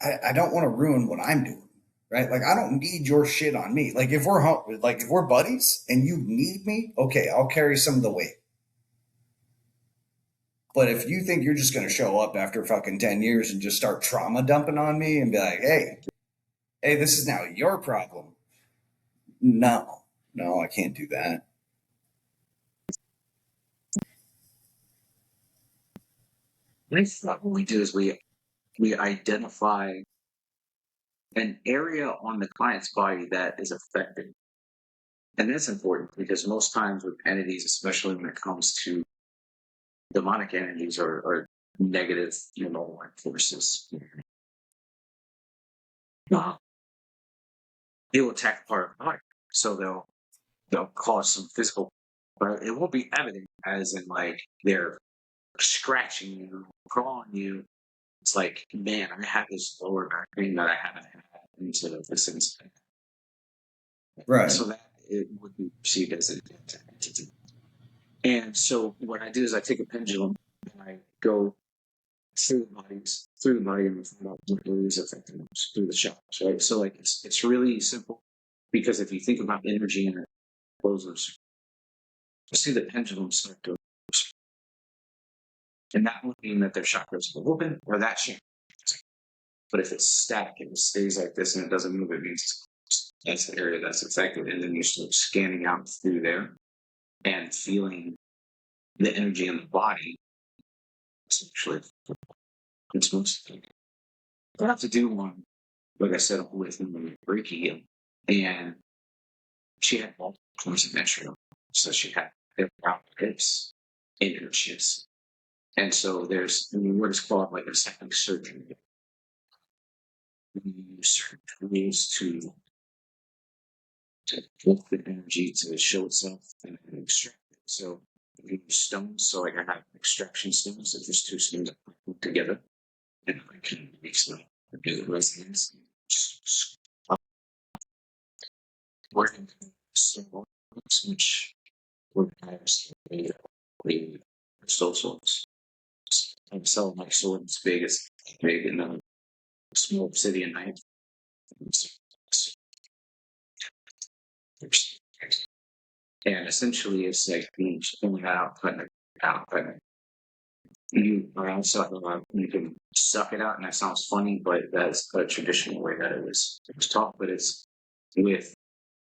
I don't want to ruin what I'm doing, right? Like I don't need your shit on me. Like if we're buddies and you need me, okay, I'll carry some of the weight. But if you think you're just going to show up after fucking 10 years and just start trauma dumping on me and be like, hey, this is now your problem. No, I can't do that. I thought what we do is we identify an area on the client's body that is affected. And that's important because most times with entities, especially when it comes to demonic energies or negative, forces, they'll attack part of the body. So they'll cause some physical, but it won't be evident as in like they're scratching you, clawing you. It's like, man, I have this lower back pain that I haven't had instead of this incident. Right. So that it would be perceived as an entity. And so what I do is I take a pendulum and I go through the body and find out what is affecting them through the chakras, right? So like it's really simple because if you think about energy and it closes, you see the pendulum start to, and that would mean that their chakras are open or that chakra. But if it's static and it stays like this and it doesn't move, it means that's the area that's affected. And then you start scanning out through there and feeling the energy in the body. Essentially, it's most. I have to do one, like I said, with Reiki, and she had multiple forms of menstrual. So she had hips in her chest. And so there's what is called like a second surgery. We use certain tools to lift the energy to show itself and extract it. So we use stones. So like I have extraction stones. If there's two stones that put together, and I can mix them and do the resonance. Working so which would have the crystal swords. I'm selling my swords big as big in a small obsidian knife. And essentially, it's like being pulling it out, cutting it out, cutting it. You can suck it out, and that sounds funny, but that's a traditional way that it was taught. But it's with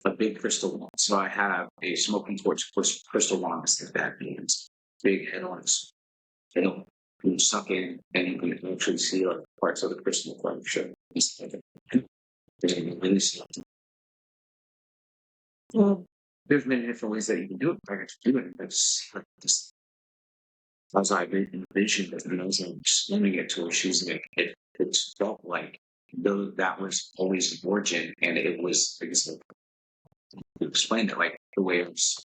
a big crystal wand. So I have a smoking torch crystal wand that means big head on its tail. You suck in, and you can actually see like parts of the crystal quite sure. Well, there's many different ways that you can do it. I got to do it. That's like this. As I envisioned it, and as I'm explaining it to her, she's like, it felt like though that was always the origin, and it was because to explain it like the way it was.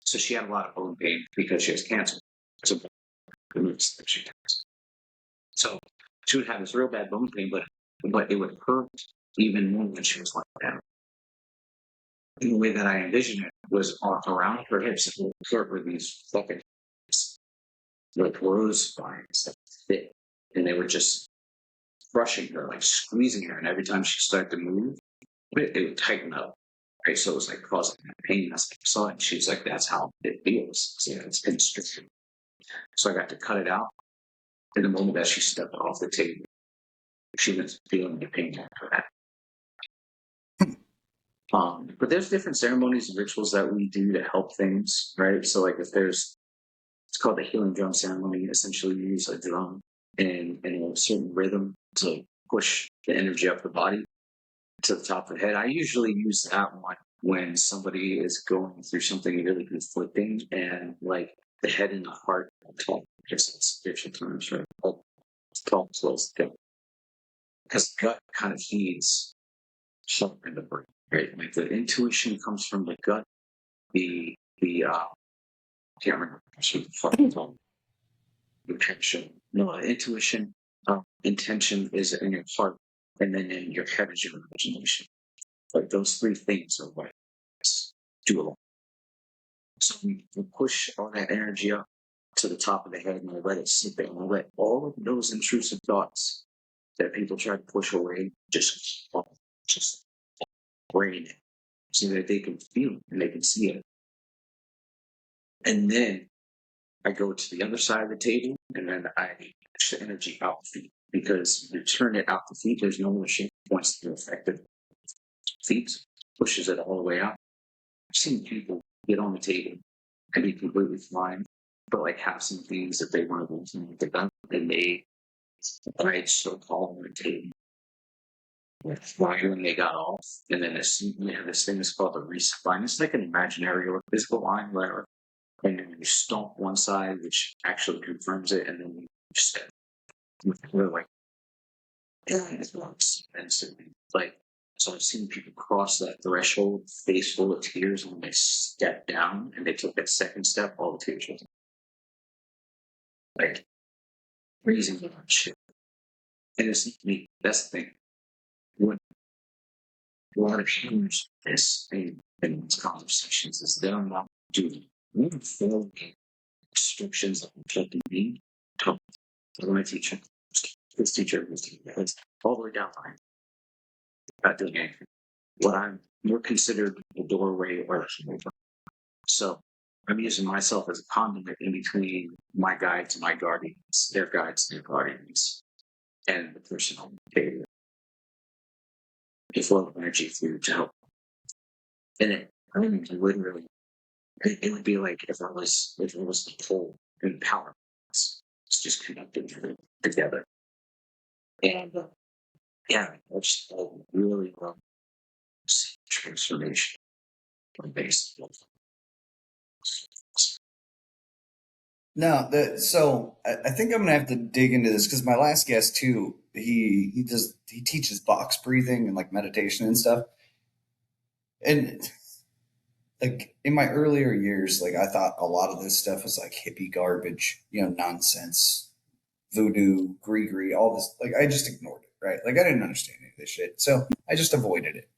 So she had a lot of bone pain because she has cancer. So she would have this real bad bone pain, but it would hurt even more when she was like that. The way that I envisioned it was around her hips. It would hurt with these fucking like rose vines that fit, and they were just crushing her, like squeezing her. And every time she started to move, it would tighten up. Right, so it was like causing pain. That's what I saw it. She was like, "That's how it feels. So, it's constricting." So I got to cut it out. In the moment that she stepped off the table, she was feeling the pain after that. But there's different ceremonies and rituals that we do to help things, right? So like if there's, it's called the healing drum ceremony. Essentially, you use a drum and a certain rhythm to push the energy up the body to the top of the head. I usually use that one when somebody is going through something really conflicting and like the head and the heart are talking. Just spiritual terms, right? Talk close together. Because gut kind of feeds heart and the brain, right? Like the intuition comes from the gut. The I can't remember the fucking called. Intuition, intention is in your heart, and then in your head is your imagination. Like those three things are what do a lot. So we push all that energy up to the top of the head and I let it sit there and I let all of those intrusive thoughts that people try to push away just brain it so that they can feel it and they can see it. And then I go to the other side of the table, and then I push the energy out the feet. Because you turn it out the feet, there's no machine points to the affected feet, pushes it all the way out. I've seen people get on the table and be completely fine, but like have some things that they want to do with them, and they tried so called on the table. Flying when they got off, and then this thing is called the reset line. It's like an imaginary or physical line where, and then you stomp one side, which actually confirms it, and then you just we're like, yeah, it works. And so, like, so I've seen people cross that threshold, face full of tears, and when they step down and they took that second step, all the tears was like freezing shit. And it's me. That's the thing. When a lot of humans this in these conversations is they're not doing uniform restrictions of protecting me. To my teacher, this teacher was all the way down the line. Not doing anything. What I'm more considered the doorway or the humor. So I'm using myself as a conduit in between my guides, my guardians, their guardians, and the person on the table. A flow of energy through to help. And it, I mean, literally, it would be like if it was the pole and power. It's just connected together. And yeah, it's a really transformation based. No, so I think I'm gonna have to dig into this because my last guest too, he teaches box breathing and like meditation and stuff. And like in my earlier years, like I thought a lot of this stuff was like hippie garbage, nonsense, voodoo, gree, all this. Like I just ignored it, right? Like I didn't understand any of this shit, so I just avoided it.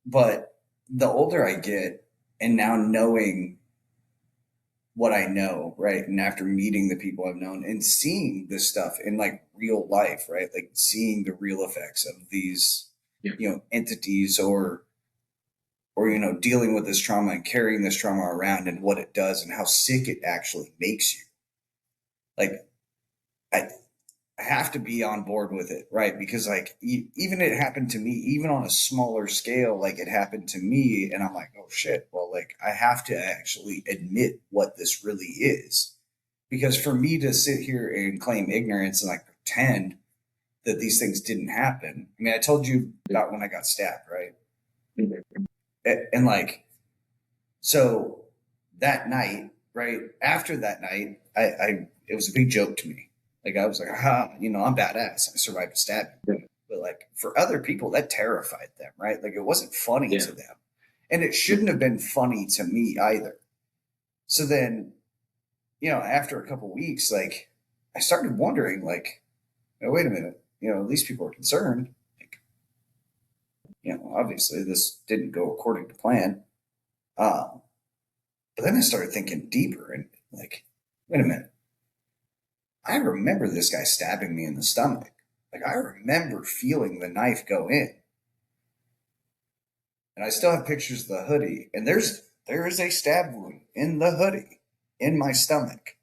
But the older I get, and now knowing what I know, right? And after meeting the people I've known and seeing this stuff in like real life, right? Like seeing the real effects of these, entities or dealing with this trauma and carrying this trauma around and what it does and how sick it actually makes you. Like I have to be on board with it, right? Because like even it happened to me, even on a smaller scale, like it happened to me, and I'm like, oh shit. Well, like I have to actually admit what this really is, because for me to sit here and claim ignorance and like pretend that these things didn't happen. I mean, I told you about when I got stabbed, right? And like, so that night, right after that night, I it was a big joke to me. Like I was like, I'm badass. I survived a stabbing. But like for other people, that terrified them, right? Like it wasn't funny to them. And it shouldn't have been funny to me either. So then, after a couple weeks, like I started wondering, like, wait a minute, these people are concerned. Like, obviously this didn't go according to plan. But then I started thinking deeper and like, wait a minute. I remember this guy stabbing me in the stomach. Like I remember feeling the knife go in. And I still have pictures of the hoodie. And there is a stab wound in the hoodie in my stomach.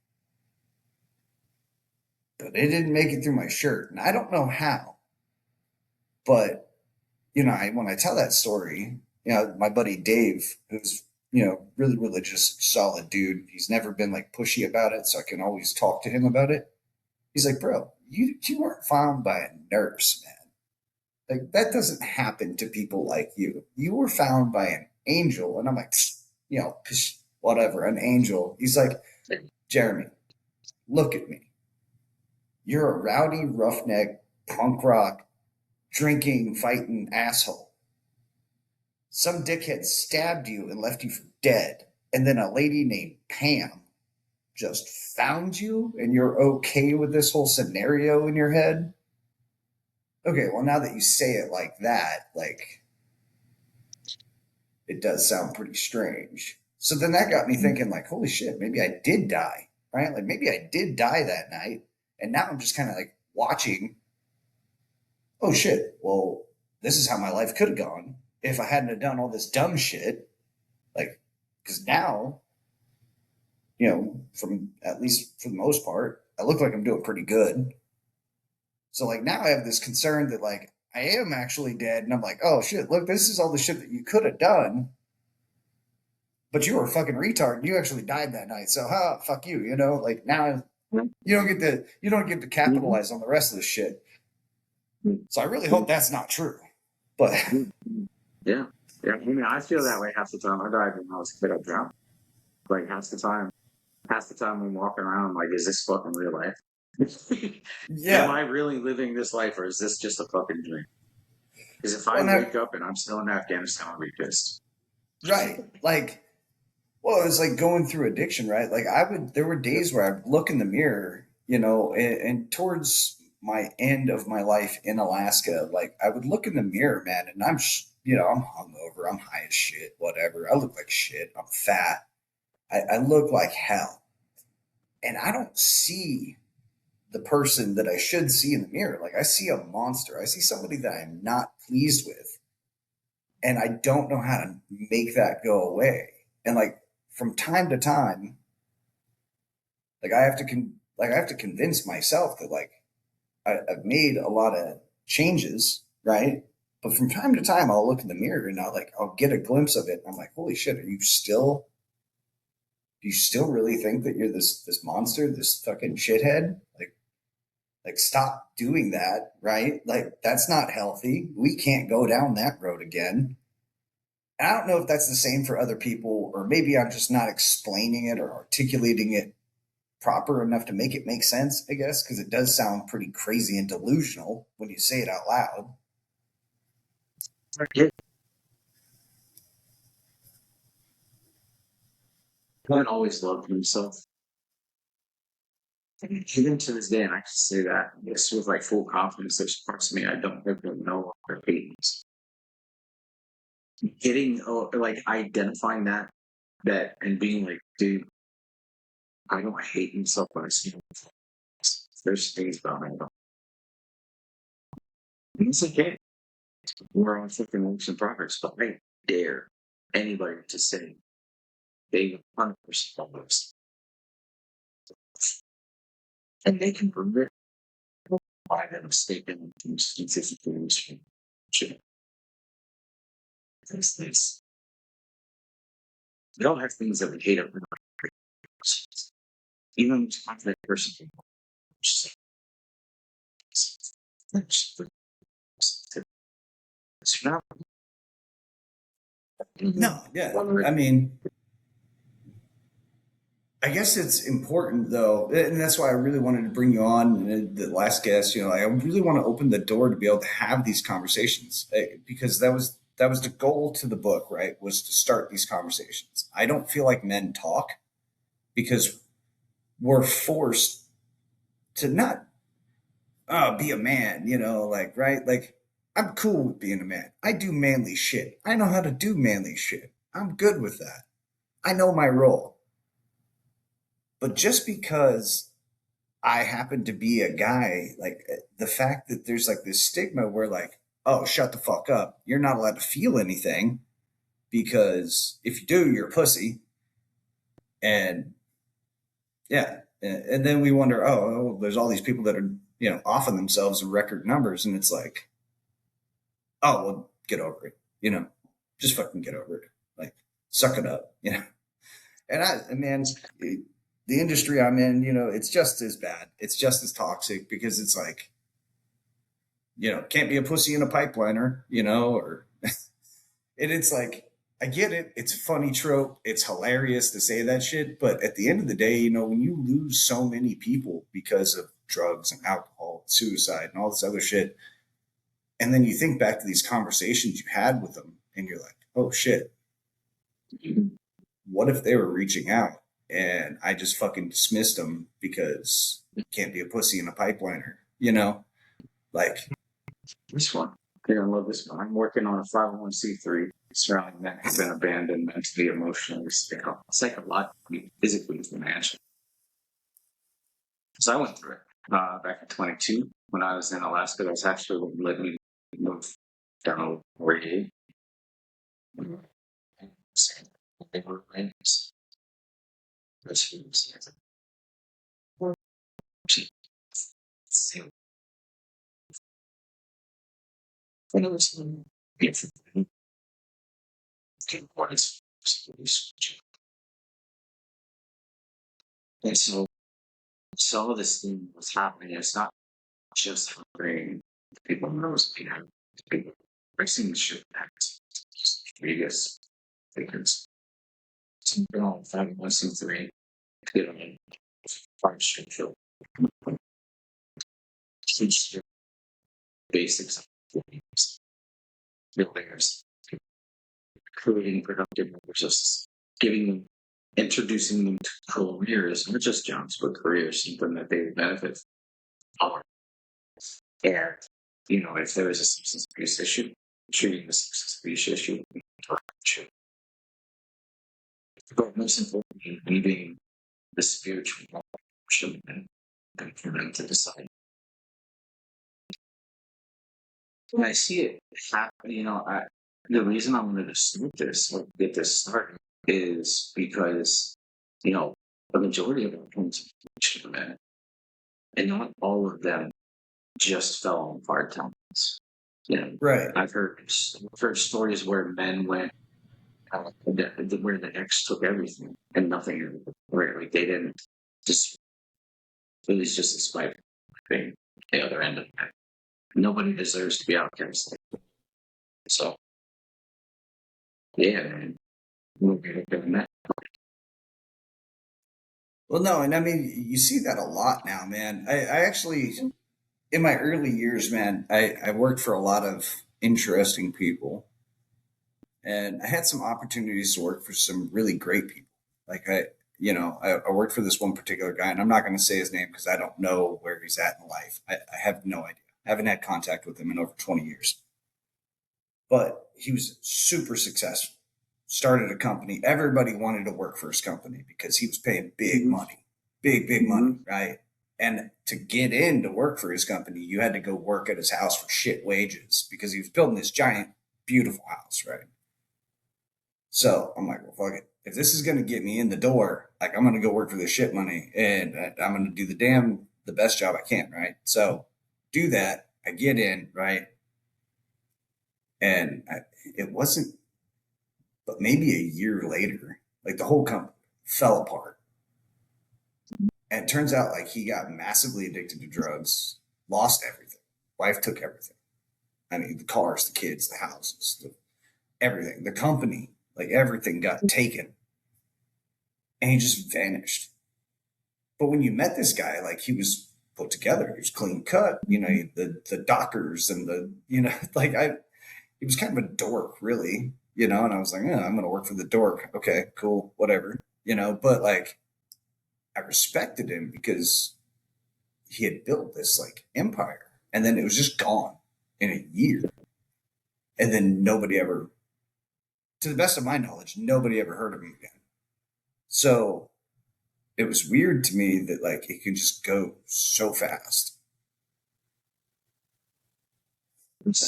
But it didn't make it through my shirt. And I don't know how. But, when I tell that story, my buddy Dave, who's, really religious, solid dude. He's never been like pushy about it. So I can always talk to him about it. He's like, bro, you weren't found by a nurse, man. Like that doesn't happen to people like you. You were found by an angel. And I'm like, whatever, an angel. He's like, Jeremy, look at me. You're a rowdy, roughneck, punk rock, drinking, fighting asshole. Some dickhead stabbed you and left you for dead. And then a lady named Pam just found you and you're okay with this whole scenario in your head? Okay, well, now that you say it like that, like, it does sound pretty strange. So then that got me thinking, like, holy shit, maybe I did die, right? Like, maybe I did die that night. And now I'm just kind of like watching, oh shit, well, this is how my life could have gone if I hadn't have done all this dumb shit. Like, because now from at least for the most part, I look like I'm doing pretty good. So like now I have this concern that like I am actually dead, and I'm like, oh shit, look, this is all the shit that you could have done, but you were a fucking retard. You actually died that night, so fuck you. Like now you don't get to capitalize on the rest of the shit. So I really hope that's not true. But yeah. I mean, I feel that way half the time. I died when I was a kid. I drowned. Like half the time I'm walking around, I'm like, is this fucking real life? Am I really living this life, or is this just a fucking dream? Because if I wake up and I'm still in Afghanistan, I'll be pissed. Right. Like, well, it's like going through addiction, right? Like there were days where I would look in the mirror, and towards my end of my life in Alaska, like I would look in the mirror, man, and I'm hungover, I'm high as shit, whatever. I look like shit. I'm fat. I look like hell. And I don't see the person that I should see in the mirror. Like I see a monster. I see somebody that I'm not pleased with. And I don't know how to make that go away. And like from time to time, like I have to convince myself that like I've made a lot of changes, right? But from time to time, I'll look in the mirror and I'll get a glimpse of it. And I'm like, holy shit, do you still really think that you're this monster, this fucking shithead? Like stop doing that, right? Like that's not healthy. We can't go down that road again. And I don't know if that's the same for other people, or maybe I'm just not explaining it or articulating it proper enough to make it make sense, I guess, because it does sound pretty crazy and delusional when you say it out loud. I haven't always loved himself. Even to this day, and I can say that this with like full confidence, there's parts of me I don't really know or hate. Getting like identifying that and being like, dude, I don't hate myself when I see him. There's things about me. It's okay. We're on fucking works in progress, but I dare anybody to say they 100% this. And they can prove it by that mistaken things. This. We all have things that we hate about even that person. No, yeah. I mean, I guess it's important though, and that's why I really wanted to bring you on, the last guest. I really want to open the door to be able to have these conversations, because that was the goal to the book, right? Was to start these conversations. I don't feel like men talk because we're forced to not be a man, like, right? Like, I'm cool with being a man. I do manly shit. I know how to do manly shit. I'm good with that. I know my role. But just because I happen to be a guy, like the fact that there's like this stigma where like, oh, shut the fuck up. You're not allowed to feel anything because if you do, you're a pussy. And yeah. And then we wonder, oh, there's all these people that are, offing themselves in record numbers. And it's like, oh, well, get over it. Just fucking get over it. Like, suck it up. And man, the industry I'm in, it's just as bad. It's just as toxic because it's like, can't be a pussy in a pipeliner, or, and it's like, I get it. It's a funny trope. It's hilarious to say that shit. But at the end of the day, when you lose so many people because of drugs and alcohol, and suicide and all this other shit, and then you think back to these conversations you had with them and you're like, oh shit, what if they were reaching out and I just fucking dismissed them because you can't be a pussy in a pipeliner, like this one. I think I love this one. I'm working on a 501c3 surrounding men who've been abandoned mentally, emotionally, psychologically, physically, financially. So I went through it back in 22 when I was in Alaska. That's actually what led me to move down where he they were rings. And so some of this thing was happening. It's not just for brain. People knows people racing shit happens. Previous figures. Something on 5-1-3. Get on farm street field. Teach your basics of builders, creating productive members, just giving them, introducing them to careers, not just jobs, but careers, something that they would benefit from. And, if there is a substance abuse issue, treating the substance abuse issue, but most importantly, leaving the spiritual option and for them to decide. When I see it happen, the reason I wanted to start this, or get this started, is because, the majority of our parents are men, and not all of them just fell on hard times. Right. I've heard stories where men went, where the ex took everything and nothing, where like they didn't just, it was just a spite thing. The other end of that, nobody deserves to be outcast. So, yeah, man, we'll get doing that. Well, no, and I mean, you see that a lot now, man. I actually, in my early years, man, I worked for a lot of interesting people, and I had some opportunities to work for some really great people. Like I worked for this one particular guy, and I'm not going to say his name because I don't know where he's at in life. I have no idea. I haven't had contact with him in over 20 years. But he was super successful. Started a company. Everybody wanted to work for his company because he was paying big money, big money, right? And to get in to work for his company, you had to go work at his house for shit wages because he was building this giant, beautiful house, right? So I'm like, well, fuck it. If this is going to get me in the door, like I'm going to go work for this shit money and I'm going to do the best job I can, right? So do that. I get in, right? And it wasn't, but maybe a year later, like the whole company fell apart. And it turns out like he got massively addicted to drugs, lost everything. Wife took everything. I mean, the cars, the kids, the houses, everything, the company, like everything got taken. And he just vanished. But when you met this guy, like he was put together, he was clean cut, the doctors and like he was kind of a dork, really, and I was like, I'm going to work for the dork. Okay, cool, whatever, but like I respected him because he had built this like empire and then it was just gone in a year. And then nobody ever, to the best of my knowledge, nobody ever heard of him again. So it was weird to me that like it can just go so fast. But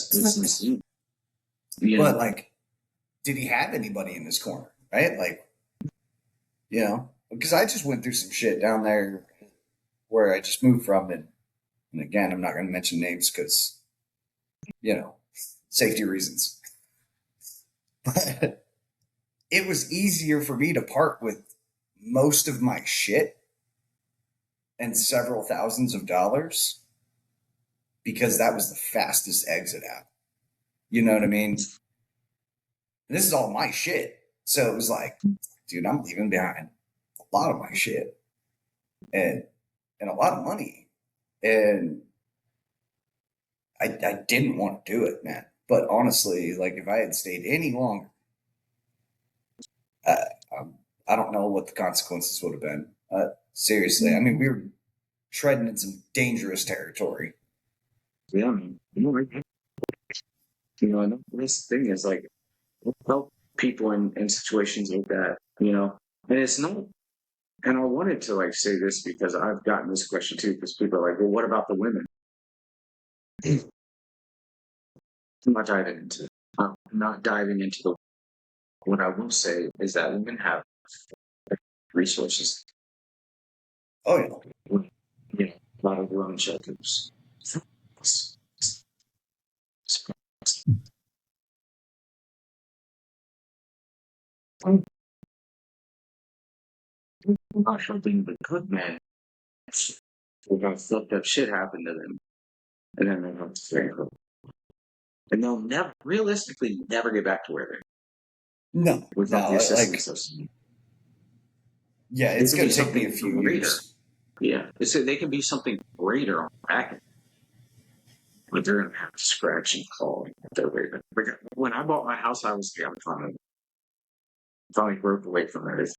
like, did he have anybody in his corner? Right? Like, because I just went through some shit down there where I just moved from. And again, I'm not going to mention names because, safety reasons. But it was easier for me to part with most of my shit and several thousands of dollars because that was the fastest exit out. You know what I mean? And this is all my shit. So it was like, dude, I'm leaving behind a lot of my shit and a lot of money. And I didn't want to do it, man. But honestly, like if I had stayed any longer, I don't know what the consequences would have been. Seriously, I mean, we were treading in some dangerous territory. Yeah, and this thing is like, help people in situations like that, and it's not. And I wanted to like say this because I've gotten this question too, because people are like, well, what about the women? I'm not diving into the. What I will say is that women have resources. Oh yeah. You know, a lot of women shelters. Not something but good, man. We got fucked up shit happen to them, and then they're not very cool. And they'll never, realistically, never get back to where they're No, without the assistance of yeah, it's going to take me a few years. Yeah, they can be something greater on the back end. But they're going to have to scratch and claw. When I bought my house, I was finally broke away from it.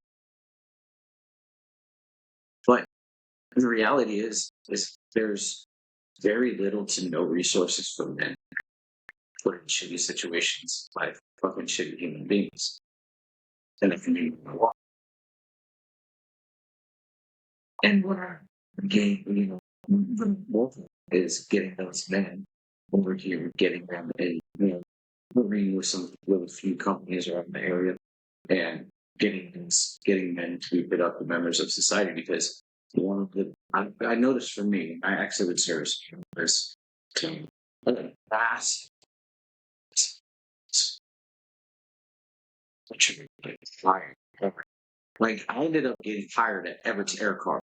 But the reality is there's very little to no resources for men put in shitty situations by fucking shitty human beings. And if you know, and what our game, the wolf is getting those men over here, getting them in, working with a few companies around the area, and getting men to be productive members of society. Because one of the I noticed for me, I exited service this vast fire. Like I ended up getting hired at Everett's Air Car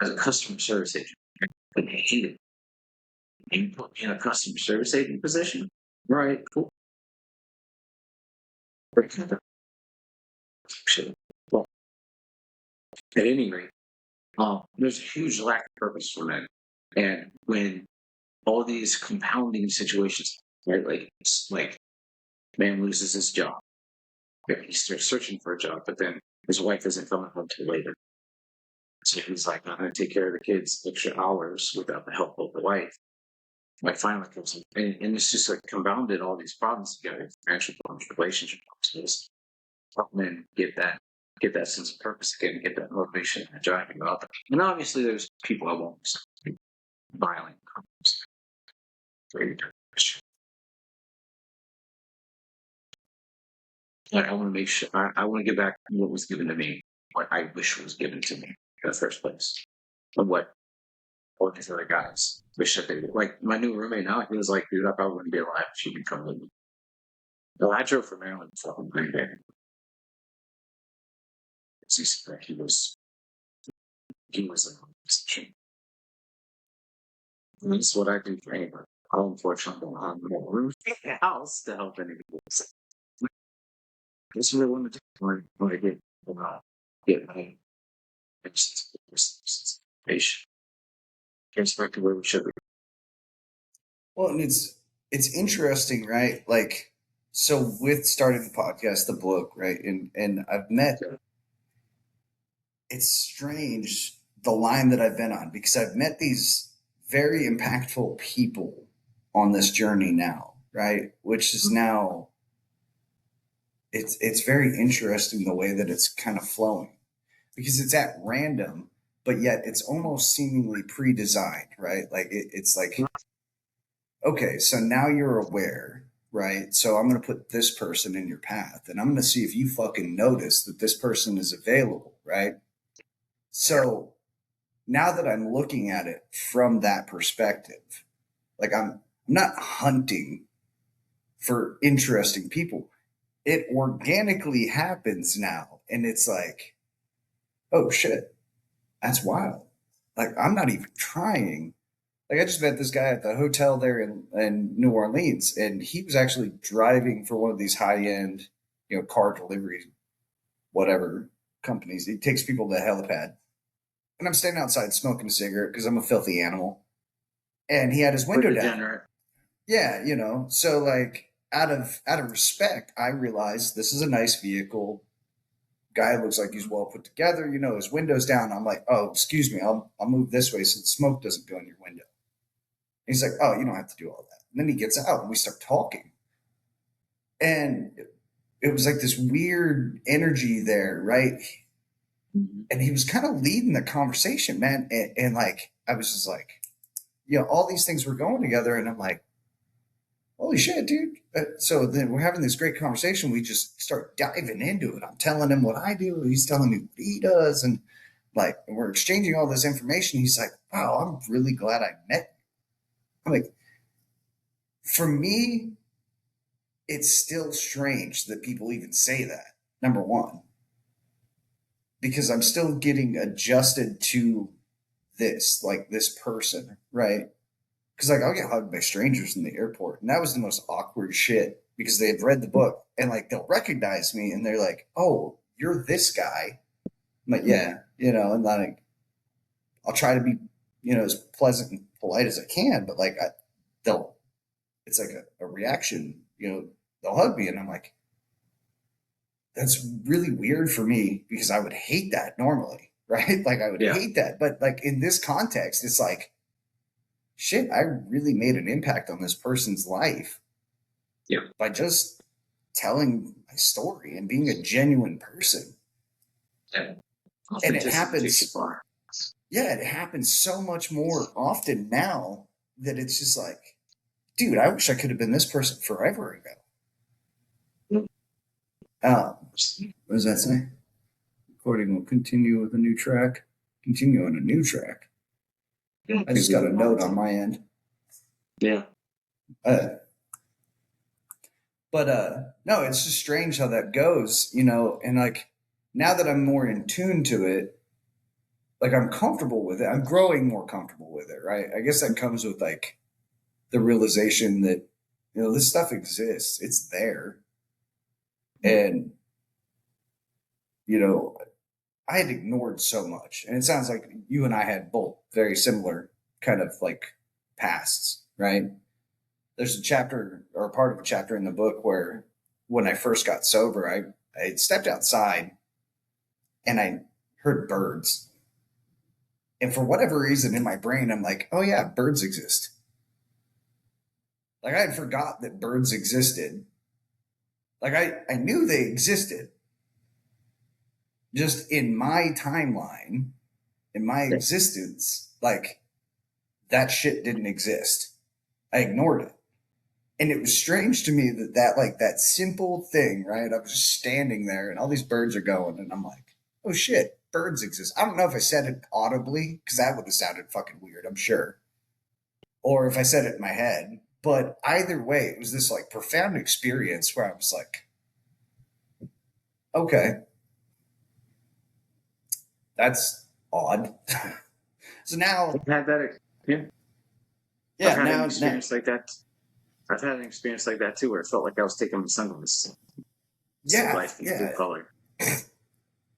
as a customer service agent, and I hated it. You put me in a customer service agent position, right? Cool. Well, at any rate, there's a huge lack of purpose for men, and when all these compounding situations, right? Like man loses his job, he starts searching for a job, but then his wife isn't coming home till later. So he's like, I'm going to take care of the kids extra hours without the help of the wife. Like finally comes in, and it's just like compounded all these problems together, financial problems, relationship problems. Help men get that sense of purpose again, get that motivation and drive to go out there. And obviously there's people I won't violent crimes. I want to make sure I want to get back to what was given to me, what I wish was given to me in the first place. And what all these other guys wish that they would. Like my new roommate now, he was like, dude, I probably wouldn't be alive if you could come with me. No, I drove from Maryland to fucking Green Bay. He was like, that's what I do for anybody. I unfortunately don't have no roof in the house to help anybody. That's what I want to do when I get my patient. Gets back to where we should be. Well, and it's interesting, right? Like, so with starting the podcast, the book, right? And I've met, it's strange the line that I've been on, because I've met these very impactful people on this journey now, right? Which is now, it's very interesting the way that it's kind of flowing, because it's at random, but yet it's almost seemingly pre-designed, right? Like it's like, okay, so now you're aware, right? So I'm going to put this person in your path, and I'm going to see if you fucking notice that this person is available, right? So now that I'm looking at it from that perspective, like I'm not hunting for interesting people. It organically happens now. And it's like, oh shit, that's wild. Like I'm not even trying. Like I just met this guy at the hotel there in New Orleans, and he was actually driving for one of these high-end, car delivery, whatever companies. He takes people to the helipad. And I'm standing outside smoking a cigarette because I'm a filthy animal. And he had his window down. Yeah, So like out of respect, I realized this is a nice vehicle. Guy looks like he's well put together. His window's down. I'm like, oh, excuse me, I'll move this way so the smoke doesn't go in your window. He's like, oh, you don't have to do all that. And then he gets out and we start talking. And it was like this weird energy there, right? And he was kind of leading the conversation, man. And like, I was just like, all these things were going together. And I'm like, holy shit, dude. So then we're having this great conversation. We just start diving into it. I'm telling him what I do. He's telling me what he does. And like, we're exchanging all this information. He's like, wow, I'm really glad I met you. I'm like, for me, it's still strange that people even say that, number one, because I'm still getting adjusted to this, like this person, right? Because like I'll get hugged by strangers in the airport, and that was the most awkward shit because they have read the book and like they'll recognize me and they're like, "Oh, you're this guy." I'm like, "Yeah," and like I'll try to be, as pleasant and polite as I can, but like they'll, it's like a reaction, they'll hug me, and I'm like, that's really weird for me because I would hate that normally, right? Like I would hate that, but like in this context, it's like, shit, I really made an impact on this person's life by just telling my story and being a genuine person. Yeah. And it happens. Yeah, it happens so much more often now that it's just like, dude, I wish I could have been this person forever ago. What does that say? Recording will continue with a new track. Continue on a new track. I just got a note on my end. Yeah. But no, it's just strange how that goes, and like now that I'm more in tune to it, like I'm comfortable with it. I'm growing more comfortable with it, right? I guess that comes with like the realization that, this stuff exists. It's there. And, I had ignored so much. And it sounds like you and I had both very similar kind of like pasts, right? There's a chapter or a part of a chapter in the book where when I first got sober, I stepped outside and I heard birds. And for whatever reason in my brain, I'm like, oh yeah, birds exist. Like I had forgot that birds existed. Like I knew they existed. Just in my timeline, in my existence, like that shit didn't exist. I ignored it. And it was strange to me that simple thing, right? I was just standing there and all these birds are going and I'm like, oh shit, birds exist. I don't know if I said it audibly because that would have sounded fucking weird, I'm sure. Or if I said it in my head. But either way, it was this like profound experience where I was like, okay, that's odd. So now I've had that. Yeah. I've had an experience like that. I've had an experience like that too, where it felt like I was taking my sunglasses. Life in full color.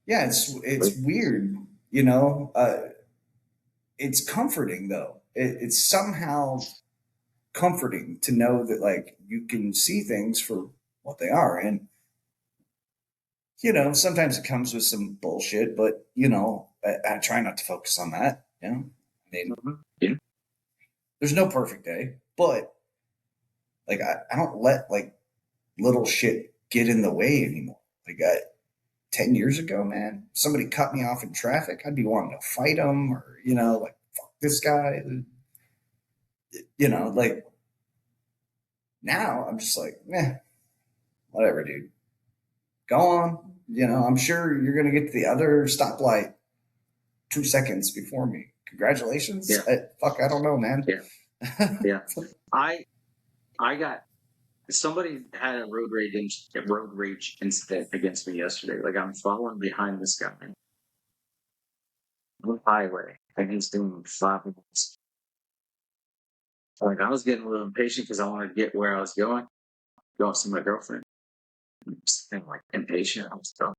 Yeah, it's weird, it's comforting though. It's somehow comforting to know that like you can see things for what they are, and sometimes it comes with some bullshit, but I try not to focus on that. I mean, there's no perfect day, but like I don't let like little shit get in the way anymore. Like 10 years ago, man, somebody cut me off in traffic, I'd be wanting to fight them or like fuck this guy. Like now I'm just like, whatever, dude. Go on. I'm sure you're gonna get to the other stoplight 2 seconds before me. Congratulations. Yeah. I don't know, man. Yeah. I got somebody had a road rage incident against me yesterday. Like I'm following behind this guy on the highway, and he's doing 5 minutes. Like I was getting a little impatient because I wanted to get where I was going to see my girlfriend. I'm just getting like impatient. I was done.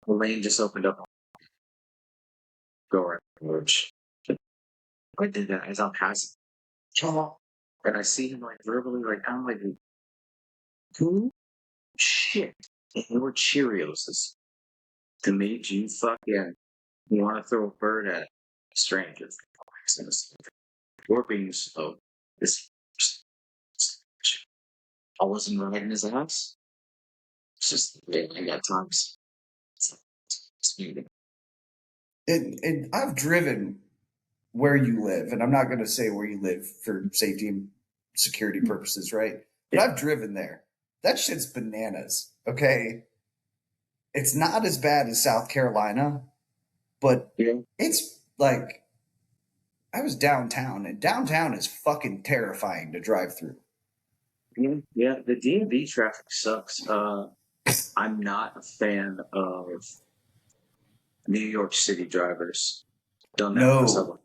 The lane just opened up. Go right, which I did that as I'm passing. And I see him like verbally, like I'm like, who shit? Your Cheerios to me, you fucking you want to throw a bird at a stranger? You're being slow. This I wasn't right in his ass. It's just I got times. And I've driven where you live, and I'm not going to say where you live for safety and security purposes, right? But I've driven there. That shit's bananas. Okay. It's not as bad as South Carolina, but it's like I was downtown, and downtown is fucking terrifying to drive through. Yeah, the DMV traffic sucks. I'm not a fan of New York City drivers. Don't know. No.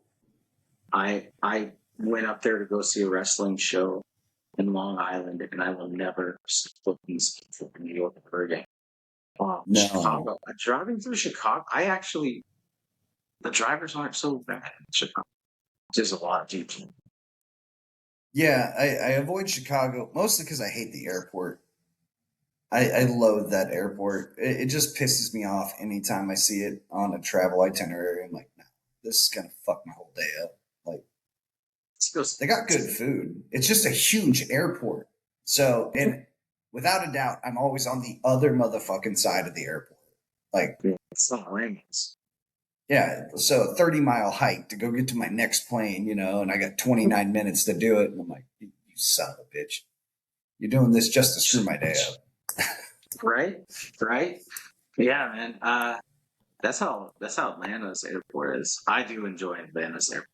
I went up there to go see a wrestling show in Long Island, and I will never split these people from New York ever again. No. Chicago. Driving through Chicago, the drivers aren't so bad in Chicago. There's a lot of people. Yeah, I avoid Chicago mostly because I hate the airport. I loathe that airport. It just pisses me off anytime I see it on a travel itinerary. I'm like, no, this is gonna fuck my whole day up. Like, they got good food. It's just a huge airport. So, and without a doubt, I'm always on the other motherfucking side of the airport. Like, it's not Rams. Yeah, so a 30-mile hike to go get to my next plane, and I got 29 minutes to do it. And I'm like, you son of a bitch. You're doing this just to screw my day up. Right? Yeah, man. That's how Atlanta's airport is. I do enjoy Atlanta's airport.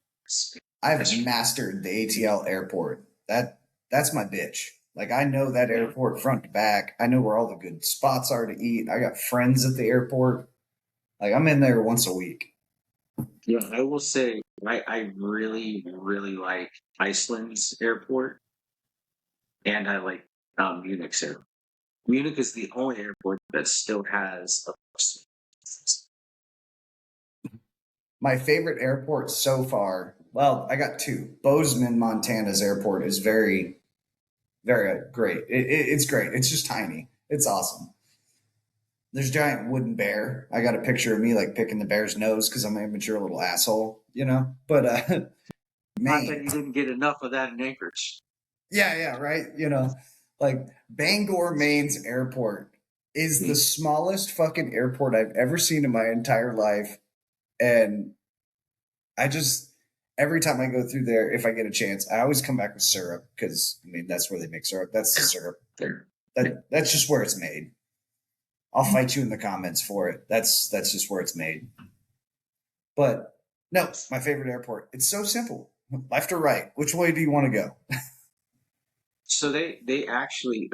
I've mastered the ATL airport. That's my bitch. Like, I know that airport front to back. I know where all the good spots are to eat. I got friends at the airport. Like, I'm in there once a week. Yeah, I will say I really, really like Iceland's airport, and I like Munich's airport. Munich is the only airport that still has a. My favorite airport so far, well, I got two. Bozeman, Montana's airport is very, very great. It's great. It's just tiny. It's awesome. There's a giant wooden bear. I got a picture of me like picking the bear's nose because I'm an immature little asshole, But Not that you didn't get enough of that in Anchorage. Yeah, right. Like Bangor, Maine's airport is the smallest fucking airport I've ever seen in my entire life. And every time I go through there, if I get a chance, I always come back with syrup because, that's where they make syrup. That's the syrup. That's just where it's made. I'll fight you in the comments for it. That's just where it's made. But no, my favorite airport. It's so simple. Left or right? Which way do you want to go? So they actually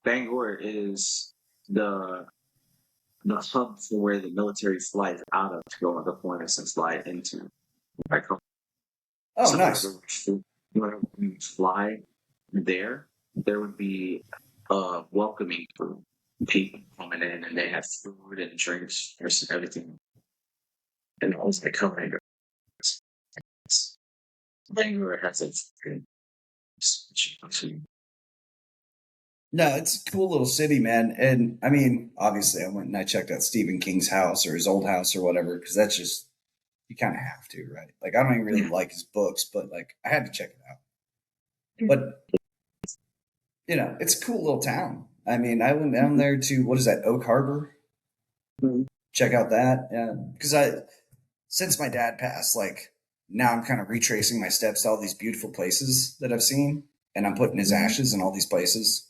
Bangor is the hub for where the military flies out of to go on deployments and fly into. Oh, so nice. When you fly there would be welcoming for people coming in, and they have food and drinks and everything. And I was like, coming. Bangor has its. No, it's a cool little city, man. And obviously, I went and I checked out Stephen King's house or his old house or whatever, because that's just, you kind of have to, right? Like, I don't even really like his books, but like, I had to check it out. But, it's a cool little town. I went down there to, what is that, Oak Harbor? Mm-hmm. Check out that. Yeah. Because since my dad passed, like, now I'm kind of retracing my steps to all these beautiful places that I've seen. And I'm putting his ashes in all these places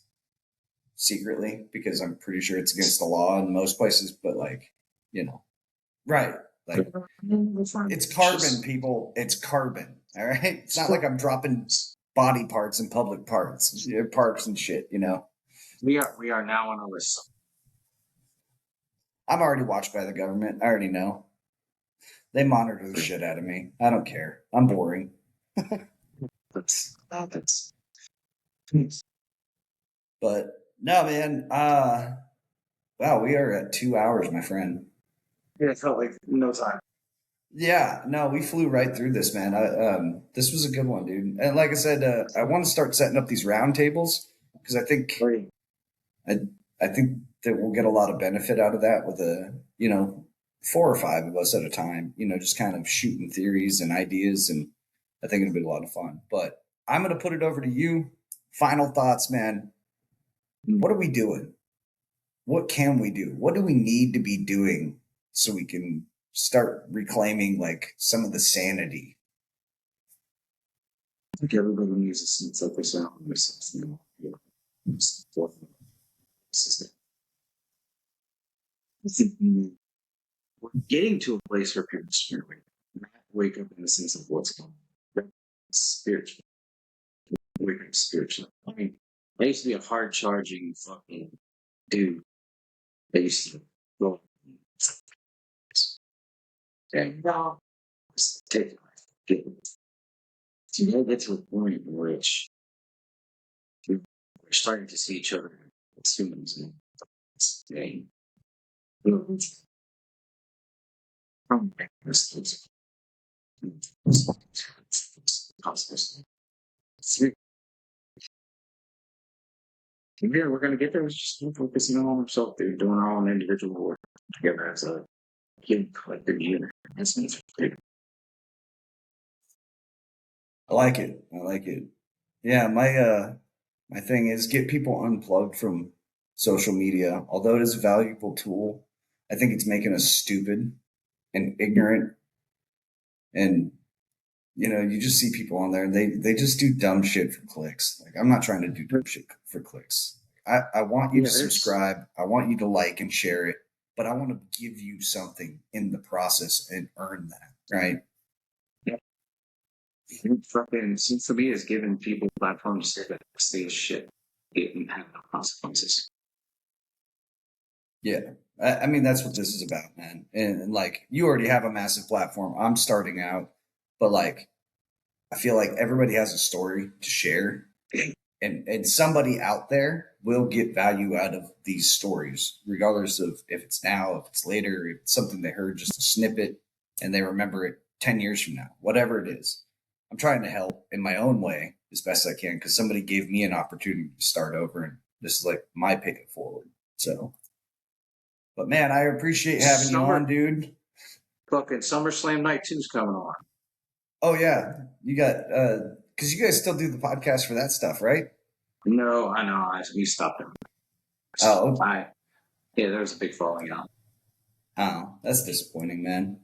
secretly because I'm pretty sure it's against the law in most places. But, like, right. Like, it's carbon, people. It's carbon. All right. It's not like I'm dropping body parts in public parks and shit, We are now on a list. I'm already watched by the government. I already know. They monitor the shit out of me. I don't care. I'm boring. But no, man. Wow, we are at 2 hours, my friend. Yeah, it felt like no time. Yeah, no, we flew right through this, man. This was a good one, dude. And like I said, I want to start setting up these round tables because I think I think that we'll get a lot of benefit out of that with 4 or 5 of us at a time, just kind of shooting theories and ideas. And I think it'll be a lot of fun. But I'm going to put it over to you. Final thoughts, man. What are we doing? What can we do? What do we need to be doing so we can start reclaiming like some of the sanity? I think everybody needs a sense of themselves or something. System. I think we're getting to a place where people not wake up in the sense of what's going on. Spiritual. Wake up spiritually. I mean, I used to be a hard charging fucking dude. I used to go and take life. You know, get to a point in which we're starting to see each other as humans and yeah, we're gonna get there. We're just focusing on ourselves, dude, doing our own individual work together as a human collective unit. That's great. I like it. I like it. Yeah, my thing is get people unplugged from social media. Although it is a valuable tool, I think it's making us stupid and ignorant. And you just see people on there and they just do dumb shit for clicks. Like, I'm not trying to do dumb shit for clicks. I want you to subscribe. I want you to like and share it, but I want to give you something in the process and earn that, right? Fucking seems to be is giving people platforms to say shit and have no consequences. Yeah. I mean, that's what this is about, man. And like, you already have a massive platform. I'm starting out, but like, I feel like everybody has a story to share, and somebody out there will get value out of these stories, regardless of if it's now, if it's later, if it's something they heard just a snippet and they remember it 10 years from now, whatever it is. I'm trying to help in my own way as best I can because somebody gave me an opportunity to start over, and this is like my pay it forward. So, but man, I appreciate having you on, dude. Fucking SummerSlam Night 2 is coming on. Oh yeah, you got because you guys still do the podcast for that stuff, right? No, I know. We stopped it. Oh, yeah, there was a big falling out. Oh, that's disappointing, man.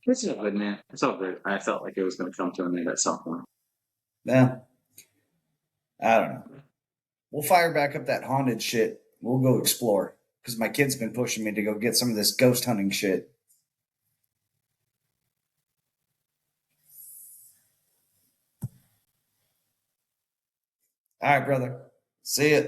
It's all good, man. It's all good. I felt like it was going to come to an end at some point. Yeah, I don't know. We'll fire back up that haunted shit. We'll go explore because my kid's been pushing me to go get some of this ghost hunting shit. All right, brother. See ya.